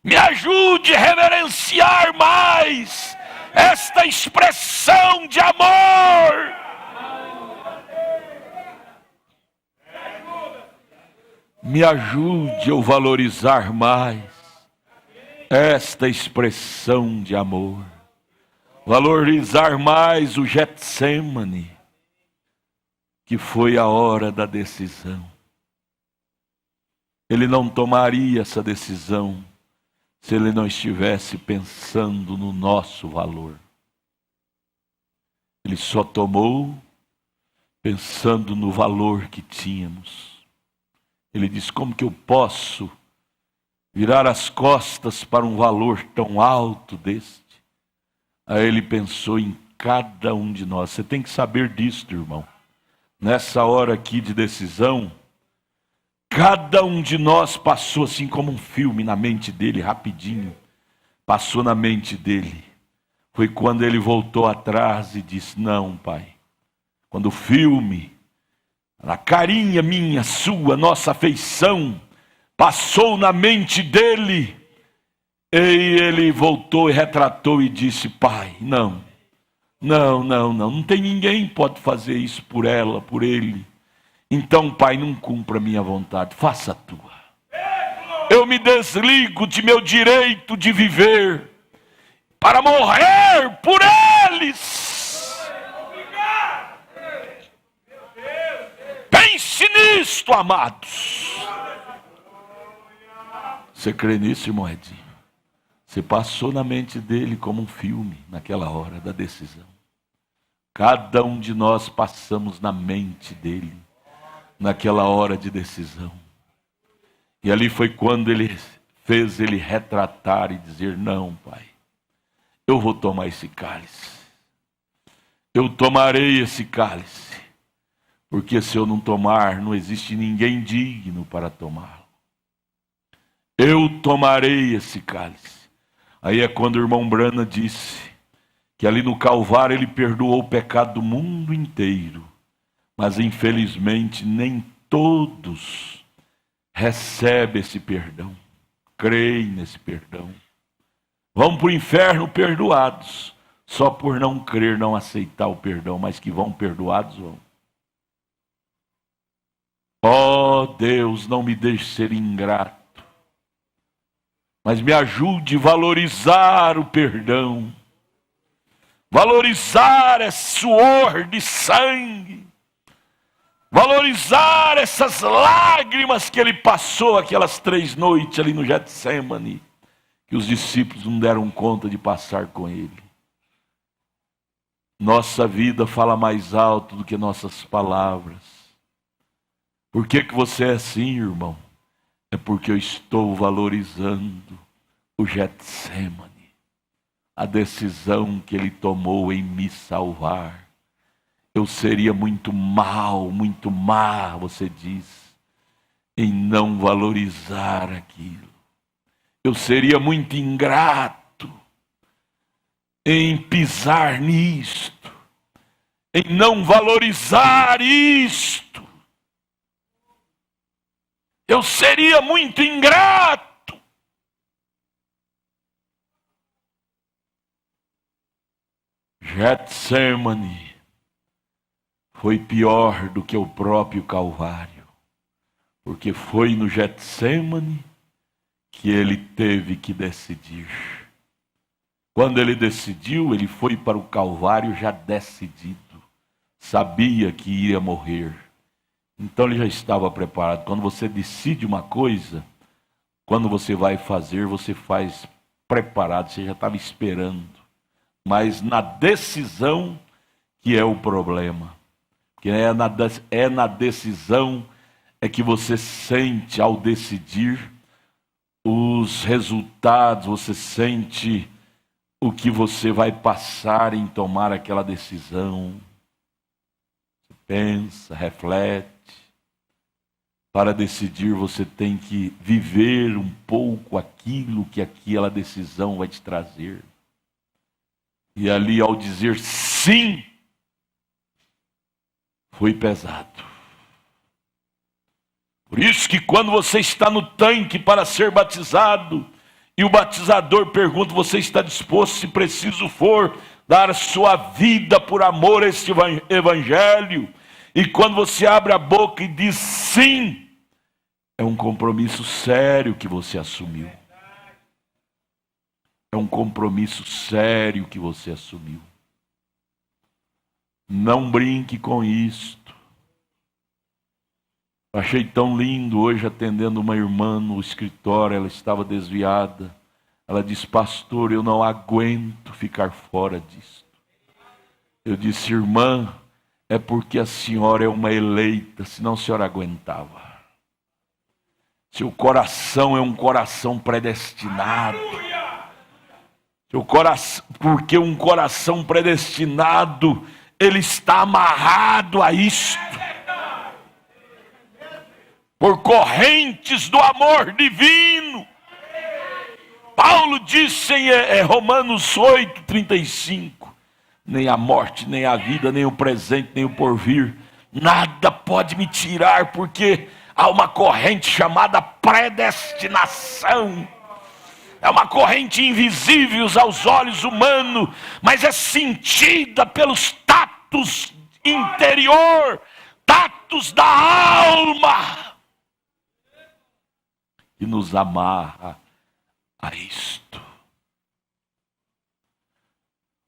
Me ajude a reverenciar mais esta expressão de amor. Me ajude a valorizar mais esta expressão de amor. Valorizar mais o Getsemane, que foi a hora da decisão. Ele não tomaria essa decisão se ele não estivesse pensando no nosso valor. Ele só tomou pensando no valor que tínhamos. Ele diz, como que eu posso virar as costas para um valor tão alto deste? Aí ele pensou em cada um de nós. Você tem que saber disso, irmão. Nessa hora aqui de decisão, cada um de nós passou assim como um filme na mente dele, rapidinho. Passou na mente dele. Foi quando ele voltou atrás e disse, não, pai. Quando o filme, a carinha minha, sua, nossa afeição, passou na mente dele, e ele voltou e retratou e disse, pai, não tem ninguém que pode fazer isso por ela, por ele. Então, pai, não cumpra a minha vontade, faça a tua. Eu me desligo de meu direito de viver para morrer por eles. Pense nisto, amados. Você crê nisso, irmão Edinho? Você passou na mente dele como um filme, naquela hora da decisão. Cada um de nós passamos na mente dele, naquela hora de decisão. E ali foi quando ele fez ele retratar e dizer, não, pai, eu vou tomar esse cálice. Eu tomarei esse cálice. Porque se eu não tomar, não existe ninguém digno para tomá-lo. Eu tomarei esse cálice. Aí é quando o irmão Brana disse que ali no Calvário ele perdoou o pecado do mundo inteiro. Mas infelizmente nem todos recebem esse perdão, creem nesse perdão. Vão para o inferno perdoados, só por não crer, não aceitar o perdão, mas que vão perdoados vão. Ó Deus, não me deixe ser ingrato. Mas me ajude a valorizar o perdão. Valorizar esse suor de sangue. Valorizar essas lágrimas que ele passou aquelas 3 noites ali no Getsemane. Que os discípulos não deram conta de passar com ele. Nossa vida fala mais alto do que nossas palavras. Por que você é assim, irmão? É porque eu estou valorizando o Getsemane, a decisão que ele tomou em me salvar. Eu seria muito mal, muito má, você diz, em não valorizar aquilo. Eu seria muito ingrato em pisar nisto, em não valorizar isto. Eu seria muito ingrato. Getsemane foi pior do que o próprio Calvário, porque foi no Getsemane que ele teve que decidir. Quando ele decidiu, ele foi para o Calvário já decidido, sabia que ia morrer. Então ele já estava preparado. Quando você decide uma coisa, quando você vai fazer, você faz preparado, você já estava esperando. Mas na decisão que é o problema. Porque é na decisão é que você sente, ao decidir, os resultados, você sente o que você vai passar em tomar aquela decisão. Você pensa, reflete. Para decidir, você tem que viver um pouco aquilo que aquela decisão vai te trazer. E ali, ao dizer sim, foi pesado. Por isso que quando você está no tanque para ser batizado, e o batizador pergunta, você está disposto, se preciso for, dar sua vida por amor a este evangelho? E quando você abre a boca e diz sim, é um compromisso sério que você assumiu. É um compromisso sério que você assumiu. Não brinque com isto. Achei tão lindo hoje atendendo uma irmã no escritório, ela estava desviada. Ela disse, pastor, eu não aguento ficar fora disto. Eu disse, irmã, é porque a senhora é uma eleita, senão a senhora aguentava. Seu coração é um coração predestinado. Porque um coração predestinado, ele está amarrado a isto. Por correntes do amor divino. Paulo disse em Romanos 8:35, nem a morte, nem a vida, nem o presente, nem o porvir, nada pode me tirar, porque há uma corrente chamada predestinação. É uma corrente invisível aos olhos humanos, mas é sentida pelos tatos interior, tatos da alma, que nos amarra a isto.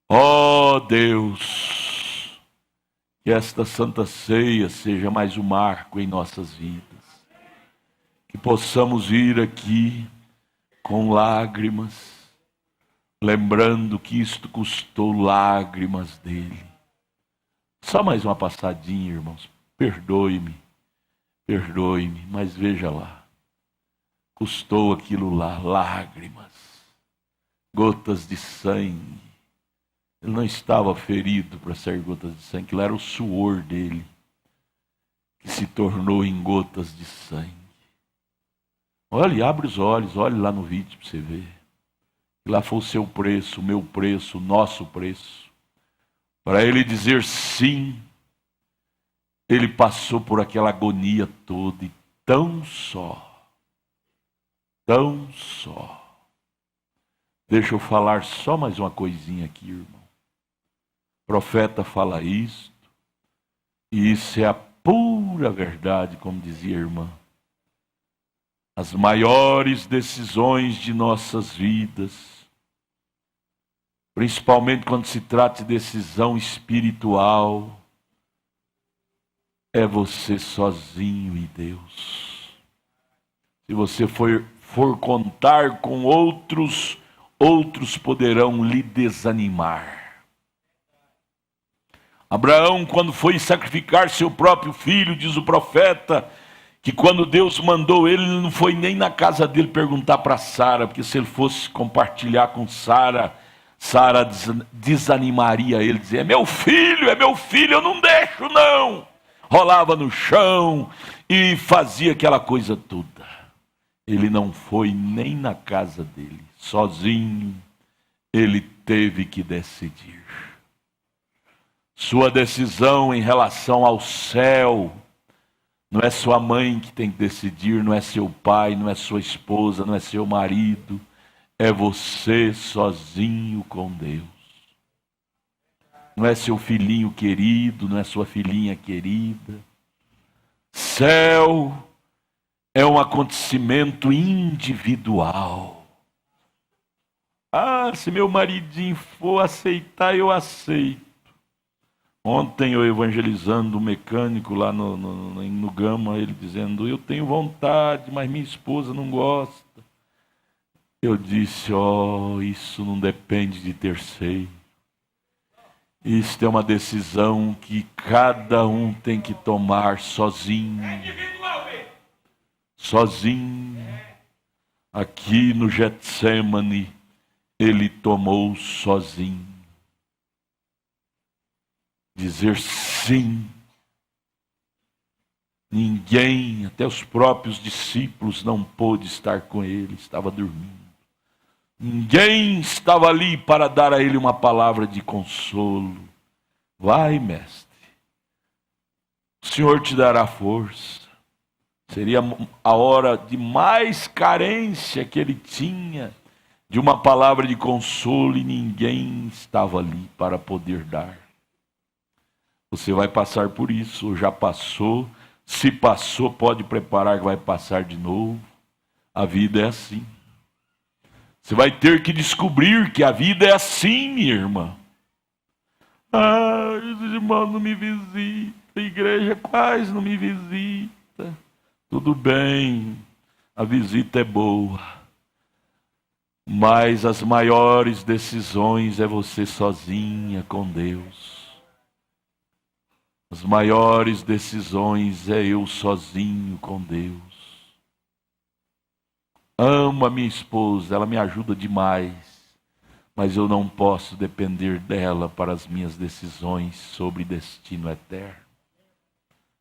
Ó Deus, que esta Santa Ceia seja mais um marco em nossas vidas, que possamos ir aqui com lágrimas, lembrando que isto custou lágrimas dele. Só mais uma passadinha, irmãos, perdoe-me, mas veja lá, custou aquilo lá, lágrimas, gotas de sangue. Ele não estava ferido para ser gotas de sangue, aquilo era o suor dele, que se tornou em gotas de sangue. Olhe, abre os olhos, olhe lá no vídeo para você ver. Lá foi o seu preço, o meu preço, o nosso preço. Para ele dizer sim, ele passou por aquela agonia toda e tão só. Deixa eu falar só mais uma coisinha aqui, irmão. O profeta fala isto, e isso é a pura verdade, como dizia a irmã. As maiores decisões de nossas vidas, principalmente quando se trata de decisão espiritual, é você sozinho e Deus. Se você for contar com outros poderão lhe desanimar. Abraão, quando foi sacrificar seu próprio filho, diz o profeta, que quando Deus mandou ele não foi nem na casa dele perguntar para Sara, porque se ele fosse compartilhar com Sara desanimaria ele, dizia, é meu filho, eu não deixo. deixo não. Rolava no chão e fazia aquela coisa toda. Ele não foi nem na casa dele, sozinho. Ele teve que decidir. Sua decisão em relação ao céu, não é sua mãe que tem que decidir, não é seu pai, não é sua esposa, não é seu marido. É você sozinho com Deus. Não é seu filhinho querido, não é sua filhinha querida. Céu é um acontecimento individual. Ah, se meu maridinho for aceitar, eu aceito. Ontem eu evangelizando um mecânico lá no Gama, ele dizendo, eu tenho vontade, mas minha esposa não gosta. Eu disse, isso não depende de terceiro. Isso é uma decisão que cada um tem que tomar sozinho. Sozinho. Aqui no Getsemane, ele tomou sozinho. Dizer sim. Ninguém, até os próprios discípulos, não pôde estar com ele, estava dormindo. Ninguém estava ali para dar a ele uma palavra de consolo. Vai, mestre. O Senhor te dará força. Seria a hora de mais carência que ele tinha de uma palavra de consolo e ninguém estava ali para poder dar. Você vai passar por isso, ou já passou. Se passou, pode preparar que vai passar de novo. A vida é assim. Você vai ter que descobrir que a vida é assim, minha irmã. Os irmãos não me visitam, a igreja quase não me visita. Tudo bem, a visita é boa. Mas as maiores decisões é você sozinha com Deus. As maiores decisões é eu sozinho com Deus. Amo a minha esposa, ela me ajuda demais, mas eu não posso depender dela para as minhas decisões sobre destino eterno.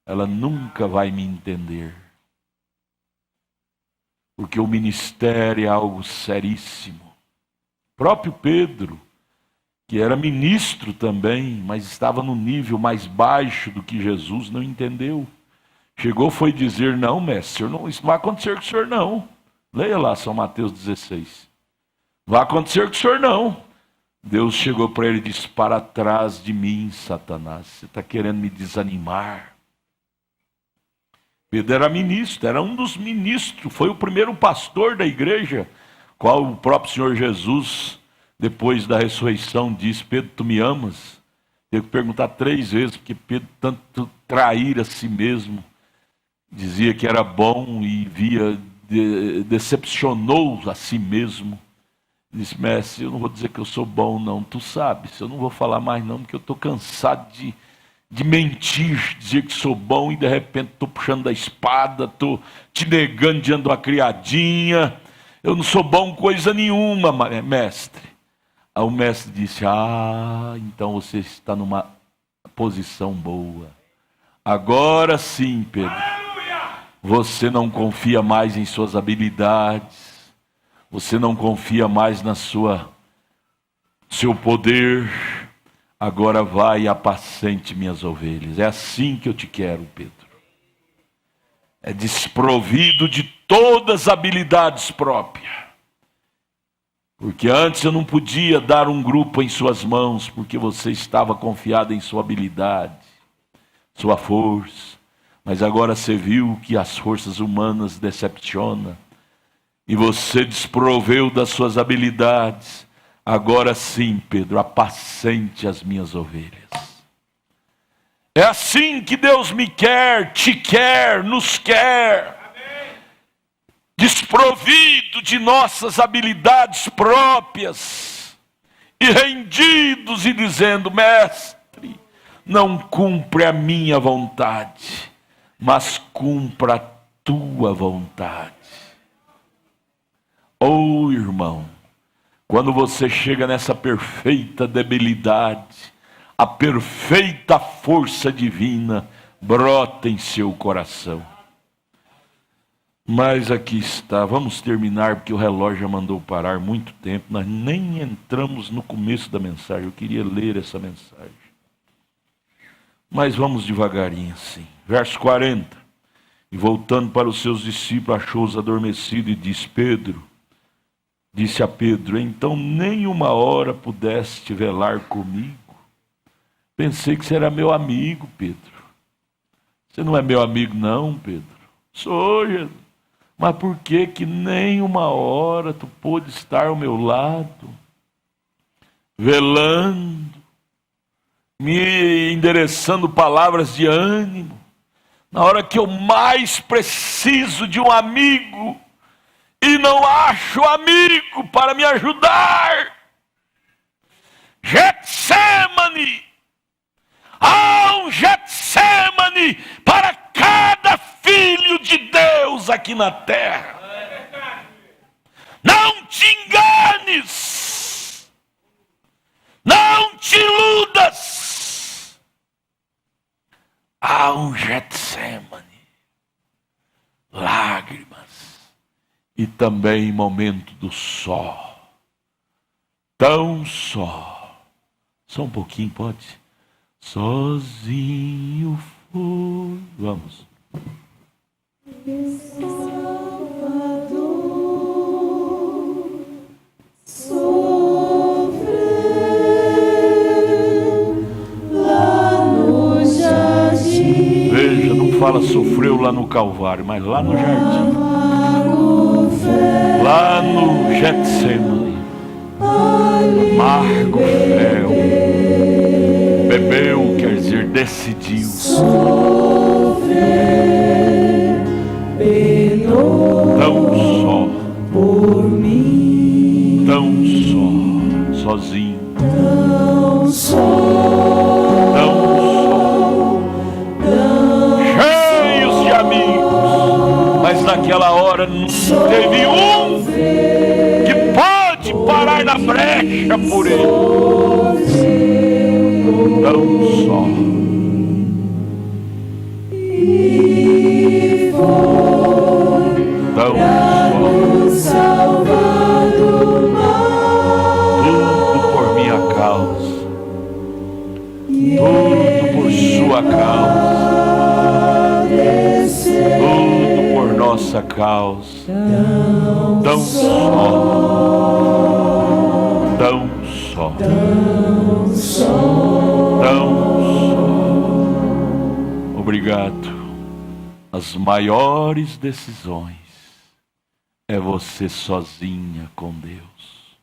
Ela nunca vai me entender, porque o ministério é algo seríssimo. O próprio Pedro, que era ministro também, mas estava no nível mais baixo do que Jesus, não entendeu. Chegou, foi dizer, não, mestre, isso não vai acontecer com o senhor não. Leia lá São Mateus 16. Vai acontecer com o senhor não. Deus chegou para ele e disse, para trás de mim, Satanás, você está querendo me desanimar. Pedro era ministro, era um dos ministros, foi o primeiro pastor da igreja, qual o próprio Senhor Jesus, depois da ressurreição, disse, Pedro, tu me amas? Teve que perguntar 3 vezes, porque Pedro tanto trair a si mesmo, dizia que era bom e decepcionou a si mesmo. Disse, mestre, eu não vou dizer que eu sou bom não, tu sabes, eu não vou falar mais não, porque eu estou cansado de mentir, dizer que sou bom e de repente estou puxando da espada, estou te negando diante de uma criadinha, eu não sou bom coisa nenhuma, mestre. Aí o mestre disse, então você está numa posição boa. Agora sim, Pedro, você não confia mais em suas habilidades, você não confia mais na seu poder, agora vai e apacente minhas ovelhas. É assim que eu te quero, Pedro. É desprovido de todas as habilidades próprias. Porque antes eu não podia dar um grupo em suas mãos, porque você estava confiado em sua habilidade, sua força. Mas agora você viu que as forças humanas decepcionam. E você desproveu das suas habilidades. Agora sim, Pedro, apacente as minhas ovelhas. É assim que Deus me quer, te quer, nos quer. Desprovido de nossas habilidades próprias. E rendidos e dizendo, mestre, não cumpre a minha vontade, mas cumpra a tua vontade. Oh, irmão, quando você chega nessa perfeita debilidade, a perfeita força divina brota em seu coração. Mas aqui está, vamos terminar, porque o relógio já mandou parar muito tempo, nós nem entramos no começo da mensagem, eu queria ler essa mensagem. Mas vamos devagarinho assim. Verso 40. E voltando para os seus discípulos, achou-os adormecidos e disse a Pedro, então nem uma hora pudeste velar comigo? Pensei que você era meu amigo, Pedro. Você não é meu amigo não, Pedro? Sou, Jesus. Mas por que nem uma hora tu pôde estar ao meu lado, velando, me endereçando palavras de ânimo, na hora que eu mais preciso de um amigo, e não acho amigo para me ajudar? Getsemane! Há um Getsemane para cada filho de Deus aqui na terra. Não te enganes, não te iludas. Há um Getsemane, lágrimas e também momento do só, tão só um pouquinho, pode? Sozinho foi. Vamos. Salvador sofreu lá no jardim. Veja, não fala sofreu lá no Calvário, mas lá no jardim, lá no Getsemane, amargo fel, bebeu, quer dizer, decidiu. Tão só, por mim, tão só, sozinho, tão só, cheios de amigos, mas naquela hora não teve um que pode parar na brecha por ele. Tão só. e foi Tão só. salvar do mal, Tudo por minha causa, tudo por sua causa, tudo por nossa causa. Tão só, tão só, tão só. Obrigado. As maiores decisões é você sozinha com Deus.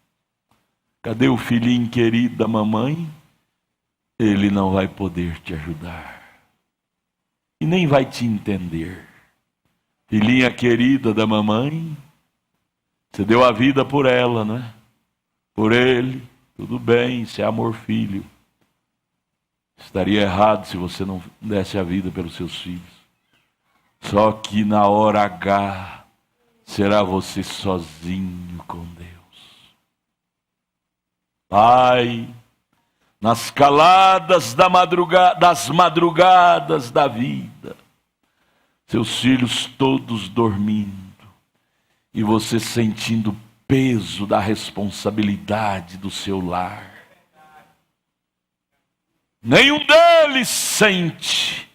Cadê o filhinho querido da mamãe? Ele não vai poder te ajudar. E nem vai te entender. Filhinha querida da mamãe, você deu a vida por ela, né? Por ele, tudo bem, isso é amor filho. Estaria errado se você não desse a vida pelos seus filhos. Só que na hora H, será você sozinho com Deus. Pai, nas caladas das madrugadas da vida, seus filhos todos dormindo, e você sentindo o peso da responsabilidade do seu lar. Nenhum deles sente,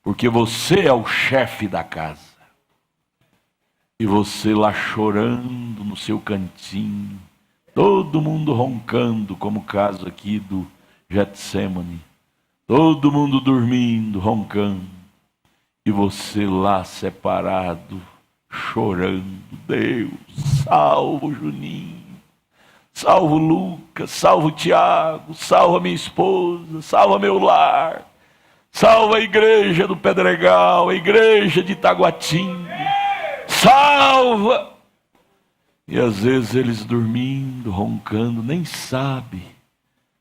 porque você é o chefe da casa. E você lá chorando no seu cantinho, todo mundo roncando, como o caso aqui do Getsemane. Todo mundo dormindo, roncando. E você lá separado, chorando. Deus, salva o Juninho, salva o Lucas, salva o Tiago, salva minha esposa, salva meu lar. Salva a igreja do Pedregal, a igreja de Itaguatinga. Salva! E às vezes eles dormindo, roncando, nem sabe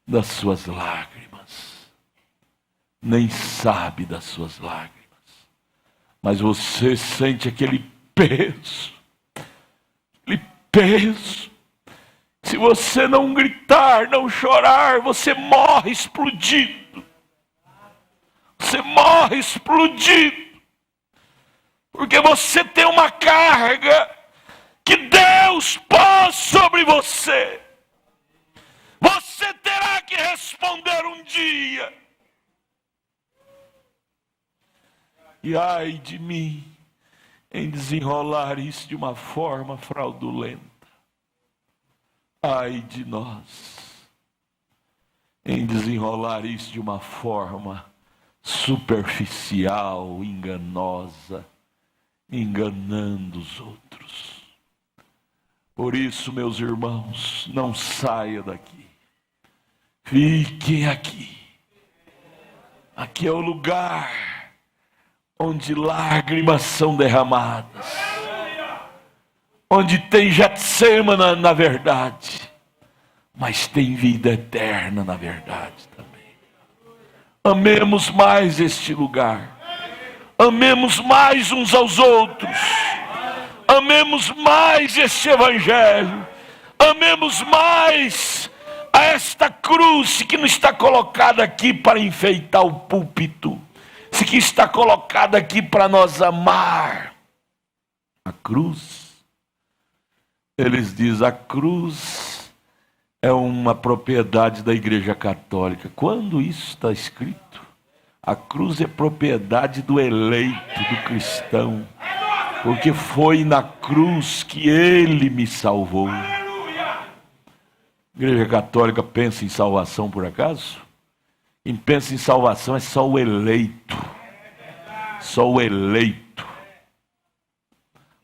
das suas lágrimas. Nem sabe das suas lágrimas. Mas você sente aquele peso. Se você não gritar, não chorar, você morre explodido. Você morre explodido. Porque você tem uma carga que Deus pôs sobre você. Você terá que responder um dia. E ai de mim em desenrolar isso de uma forma fraudulenta. Ai de nós em desenrolar isso de uma forma superficial, enganosa, enganando os outros. Por isso, meus irmãos, não saia daqui. Fiquem aqui. Aqui é o lugar onde lágrimas são derramadas. Onde tem Getsêmani na verdade, mas tem vida eterna na verdade também. Amemos mais este lugar. Amemos mais uns aos outros. Amemos mais este evangelho. Amemos mais a esta cruz que não está colocada aqui para enfeitar o púlpito, que está colocada aqui para nós amar. A cruz, eles dizem, a cruz é uma propriedade da Igreja Católica. Quando isso está escrito? A cruz é propriedade do eleito, do cristão, porque foi na cruz que ele me salvou. A Igreja Católica pensa em salvação por acaso? Quem pensa em salvação é só o eleito. Só o eleito.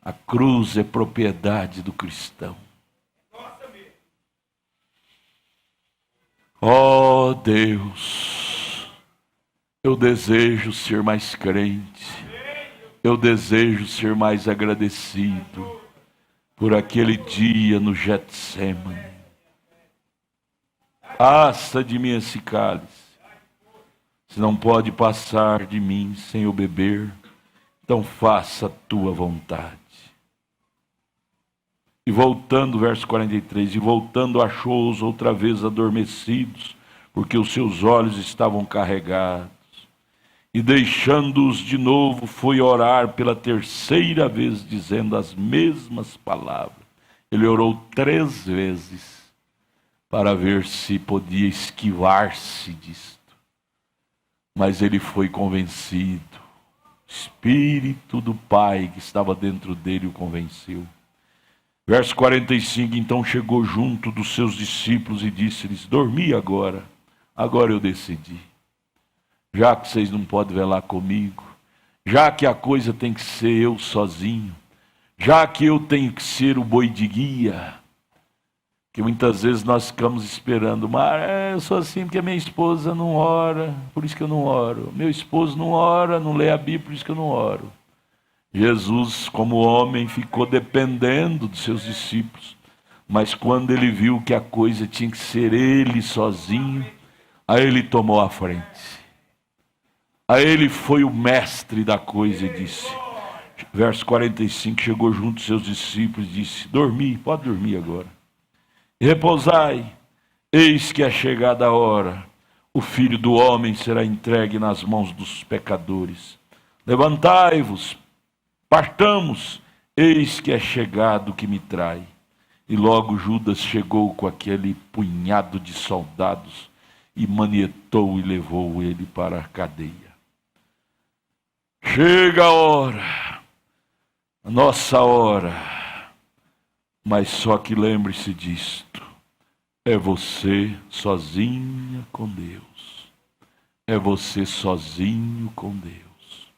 A cruz é propriedade do cristão. Oh Deus, eu desejo ser mais crente. Eu desejo ser mais agradecido por aquele dia no Getsêmani. Passa de mim esse cálice. Se não pode passar de mim sem eu beber, então faça a tua vontade. E voltando, verso 43, e voltando achou-os outra vez adormecidos, porque os seus olhos estavam carregados. E deixando-os de novo, foi orar pela terceira vez, dizendo as mesmas palavras. Ele orou 3 vezes para ver se podia esquivar-se disto. Mas ele foi convencido. O Espírito do Pai que estava dentro dele o convenceu. Verso 45, então chegou junto dos seus discípulos e disse-lhes, dormi agora eu decidi. Já que vocês não podem velar comigo, já que a coisa tem que ser eu sozinho, já que eu tenho que ser o boi de guia, que muitas vezes nós ficamos esperando, mas eu sou assim porque minha esposa não ora, por isso que eu não oro. Meu esposo não ora, não lê a Bíblia, por isso que eu não oro. Jesus, como homem, ficou dependendo dos seus discípulos, mas quando ele viu que a coisa tinha que ser ele sozinho, aí ele tomou a frente. Aí ele foi o mestre da coisa e disse, verso 45, chegou junto dos seus discípulos e disse, dormi, pode dormir agora. Repousai, eis que é chegada a hora, o Filho do Homem será entregue nas mãos dos pecadores. Levantai-vos, partamos, eis que é chegado o que me trai. E logo Judas chegou com aquele punhado de soldados e manietou e levou ele para a cadeia. Chega a hora, a nossa hora. Mas só que lembre-se disto, é você sozinha com Deus. É você sozinho com Deus.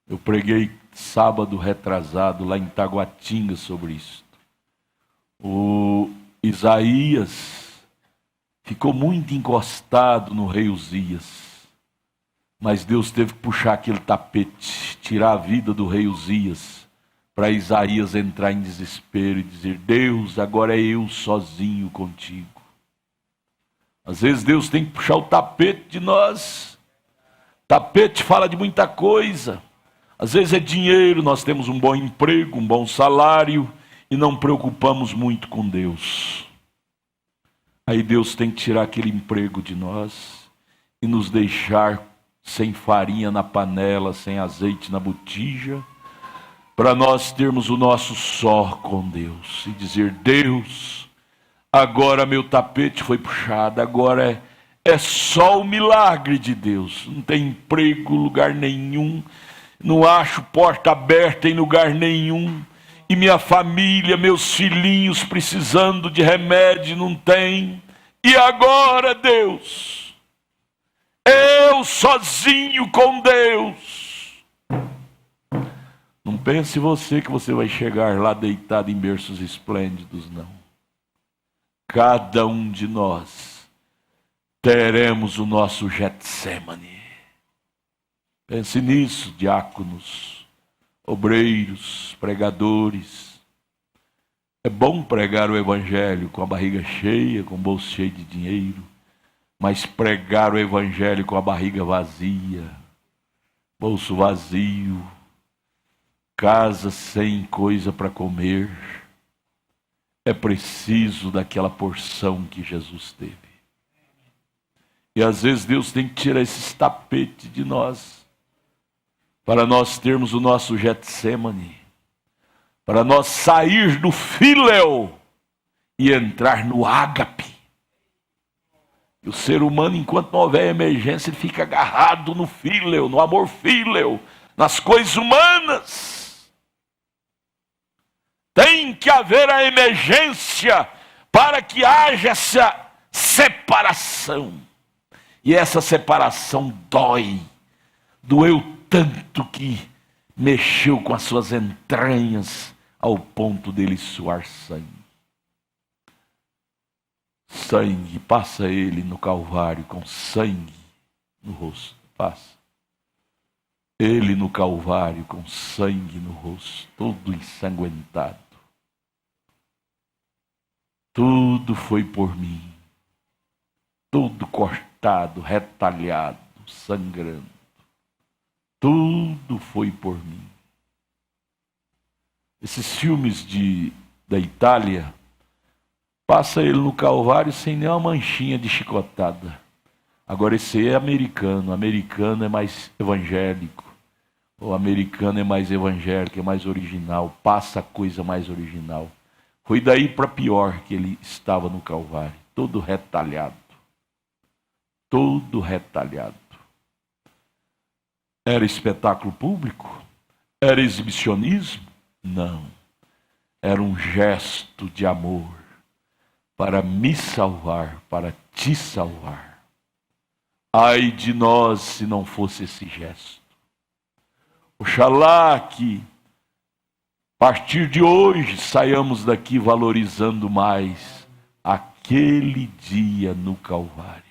Eu preguei sábado retrasado lá em Taguatinga sobre isso. O Isaías ficou muito encostado no rei Uzias. Mas Deus teve que puxar aquele tapete, tirar a vida do rei Uzias, para Isaías entrar em desespero e dizer, Deus, agora é eu sozinho contigo. Às vezes Deus tem que puxar o tapete de nós. Tapete fala de muita coisa. Às vezes é dinheiro, nós temos um bom emprego, um bom salário, e não preocupamos muito com Deus. Aí Deus tem que tirar aquele emprego de nós e nos deixar sem farinha na panela, sem azeite na botija, para nós termos o nosso só com Deus e dizer: Deus, agora meu tapete foi puxado, agora é só o milagre de Deus. Não tem emprego, lugar nenhum, não acho porta aberta em lugar nenhum, e minha família, meus filhinhos precisando de remédio, não tem. E agora, Deus, eu sozinho com Deus. Não pense você que você vai chegar lá deitado em berços esplêndidos, não. Cada um de nós teremos o nosso Getsemane. Pense nisso, diáconos, obreiros, pregadores. É bom pregar o evangelho com a barriga cheia, com o bolso cheio de dinheiro, mas pregar o evangelho com a barriga vazia, bolso vazio, casa sem coisa para comer, é preciso daquela porção que Jesus teve. E às vezes Deus tem que tirar esses tapetes de nós, para nós termos o nosso Getsemane, para nós sair do Filéu e entrar no ágape. E o ser humano, enquanto não houver emergência, ele fica agarrado no Filéu, no amor Filéu, nas coisas humanas. Tem que haver a emergência para que haja essa separação. E essa separação dói, doeu tanto que mexeu com as suas entranhas ao ponto dele suar sangue. Sangue, passa ele no Calvário com sangue no rosto, passa. Ele no Calvário com sangue no rosto, todo ensanguentado. Tudo foi por mim, tudo cortado, retalhado, sangrando. Tudo foi por mim. Esses filmes da Itália, passa ele no Calvário sem nenhuma manchinha de chicotada. Agora esse aí é americano. O americano é mais evangélico. O americano é mais evangélico, é mais original. Passa a coisa mais original. Foi daí para pior que ele estava no Calvário. Todo retalhado. Todo retalhado. Era espetáculo público? Era exibicionismo? Não. Era um gesto de amor para me salvar, para te salvar. Ai de nós se não fosse esse gesto. Oxalá que, a partir de hoje, saiamos daqui valorizando mais aquele dia no Calvário.